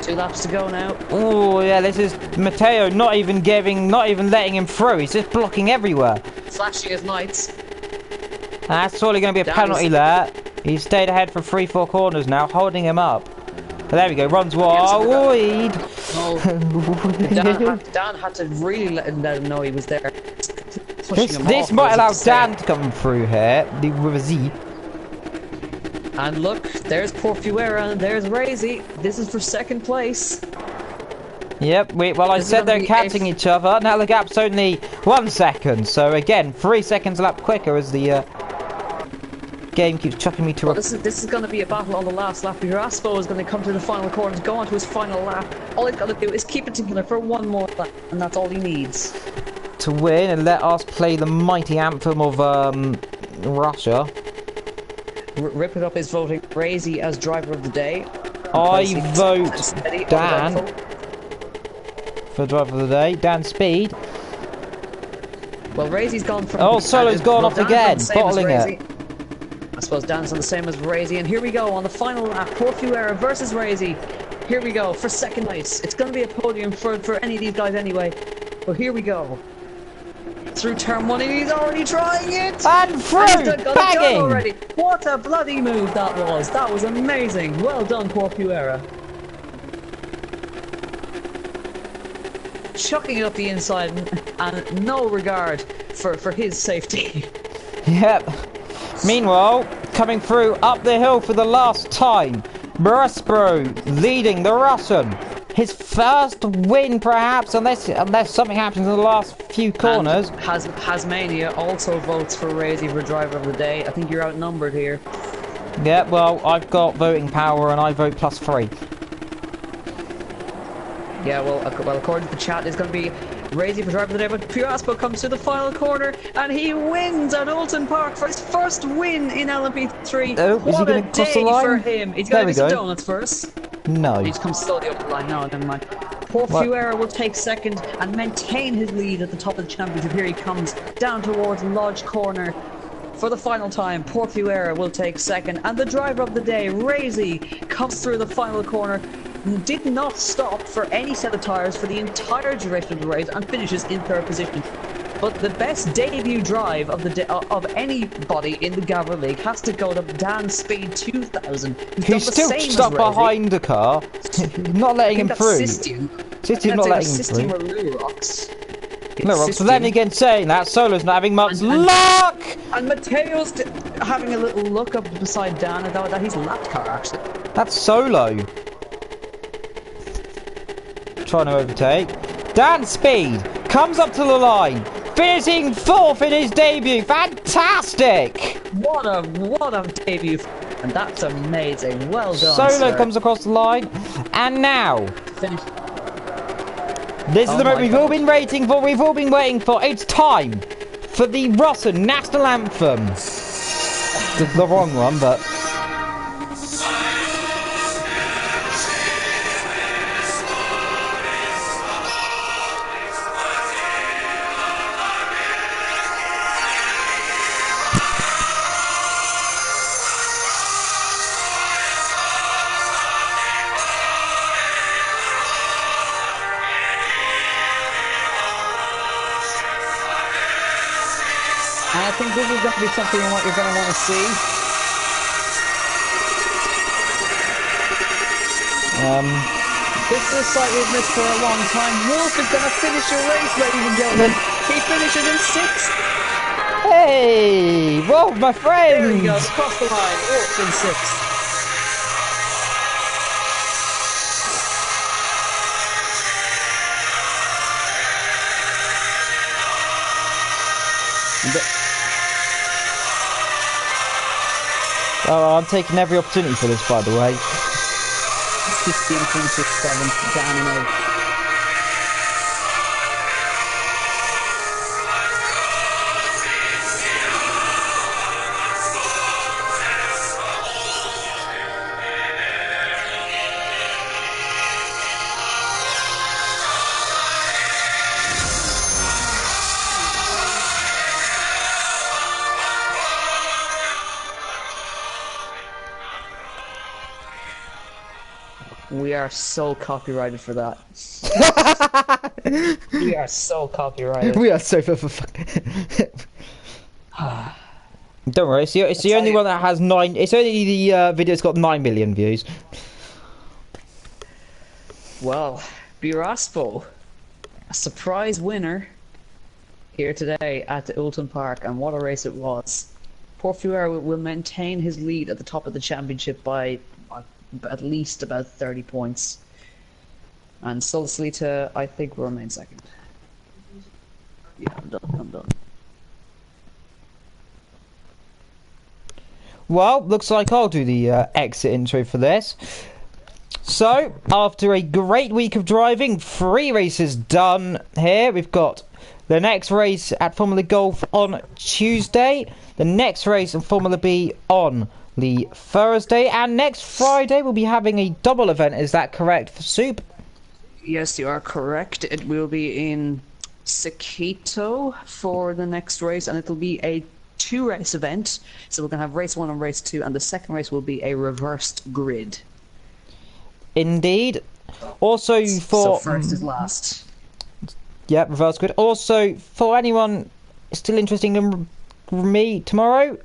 2 laps to go now. Oh yeah, this is Matteo not even letting him through. He's just blocking everywhere. Flashing his lights. That's surely going to be a penalty there. He's stayed ahead for 3-4 corners now, holding him up. But there we go, runs wide. Dan had to really let him know he was there. This might allow Dan to come through here with a Z. And look, there's Porphyria and there's Razy. This is for 2nd place. Yep, well I said they're catching each other. Now the gap's only 1 second. So again, 3 seconds a lap quicker as the game keeps chucking me to well, this is going to be a battle on the last lap. Uraspo is going to come to the final corner to go on to his final lap. All he's got to do is keep it together for 1 more lap, and that's all he needs. To win and let us play the mighty anthem of Russia. Rip it up is voting Razy as driver of the day. I vote Dan for driver of the day. Dan Speed. Well, Razy's gone from... Oh, Solo's gone off again, bottling it. I suppose Dan's on the same as Razy. And here we go on the final lap. Porphyria versus Razy. Here we go for 2nd place. It's going to be a podium for any of these guys anyway. But here we go. Through turn 1, and he's already trying it! And through! Bagging! Already. What a bloody move that was! That was amazing! Well done, Porphyria. Chucking it up the inside and no regard for his safety. Yep. Meanwhile, coming through up the hill for the last time, Braspro leading the Russian. His first win, perhaps, unless something happens in the last few corners. And Hasmania also votes for Razy for driver of the day. I think you're outnumbered here. Yeah, well, I've got voting power and I vote +3. Yeah, well, according to the chat, it's going to be Razy for driver of the day, but Piraspo comes to the final corner and he wins at Oulton Park for his first win in LMP3. Oh, is he What going a to cross the day line? for him. He's There going we to do some go. donuts first. No. He just comes slowly up the line. No, never mind. Poor Fuera will take second and maintain his lead at the top of the championship. Here he comes down towards Lodge Corner. For the final time, Poor Fuera will take second, and the driver of the day, Razy, comes through the final corner, did not stop for any set of tyres for the entire duration of the race, and finishes in third position. But the best debut drive of of anybody in the Gavra League has to go to Dan Speed 2000. He's still stuck behind the car, not letting him through. Sisty's not letting him through. But then again, saying that, Solo's not having much luck! And Matteo's having a little look up beside Dan, and that he's lapped car, actually. That's Solo. Trying to overtake. Dan Speed comes up to the line, finishing 4th in his debut. Fantastic! What a debut, and that's amazing. Well done, Solo sir. comes across the line, and now Finish. this is the moment we've all been waiting for. We've all been waiting for. It's time for the Russian national anthem. The wrong one, but. I think this is going to be something you're going to want to see. This is a sight we've missed for a long time. Wolf is going to finish a race, ladies and gentlemen. He finishes in 6th. Hey, Wolf, my friend. There he goes, across the line. Wolf in 6th. Oh, I'm taking every opportunity for this, by the way. 16.67 down and out. We are so copyrighted for that. We are so copyrighted. We are so for Don't worry, it's the only one that has 9. It's only the video's got 9 million views. Well, Biraspo, a surprise winner here today at the Oulton Park, and what a race it was. Poor Fuera will maintain his lead at the top of the championship by at least about 30 points. And Solslita, I think, will remain second. Yeah, I'm done. Well, looks like I'll do the exit intro for this. So, after a great week of driving, 3 races done here. We've got the next race at Formula Golf on Tuesday, the next race in Formula B on the Thursday, and next Friday we'll be having a double event. Is that correct for Soup? Yes, you are correct. It will be in Sakito for the next race, and it'll be a 2-race event. So we're going to have race 1 and race 2, and the second race will be a reversed grid. Indeed. Also for... So first is last. Yeah, reverse grid. Also, for anyone still interested in me tomorrow,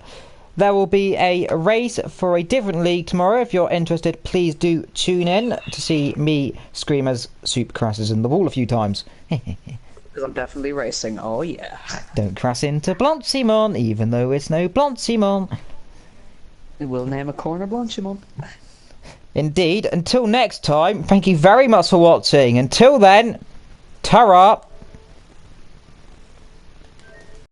there will be a race for a different league tomorrow. If you're interested, please do tune in to see me scream as Soup crashes in the wall a few times. Because I'm definitely racing, oh yeah. Don't crash into Blanchimon, even though it's no Blanchimon. We'll name a corner Blanchimon. Indeed. Until next time, thank you very much for watching. Until then, ta-ra!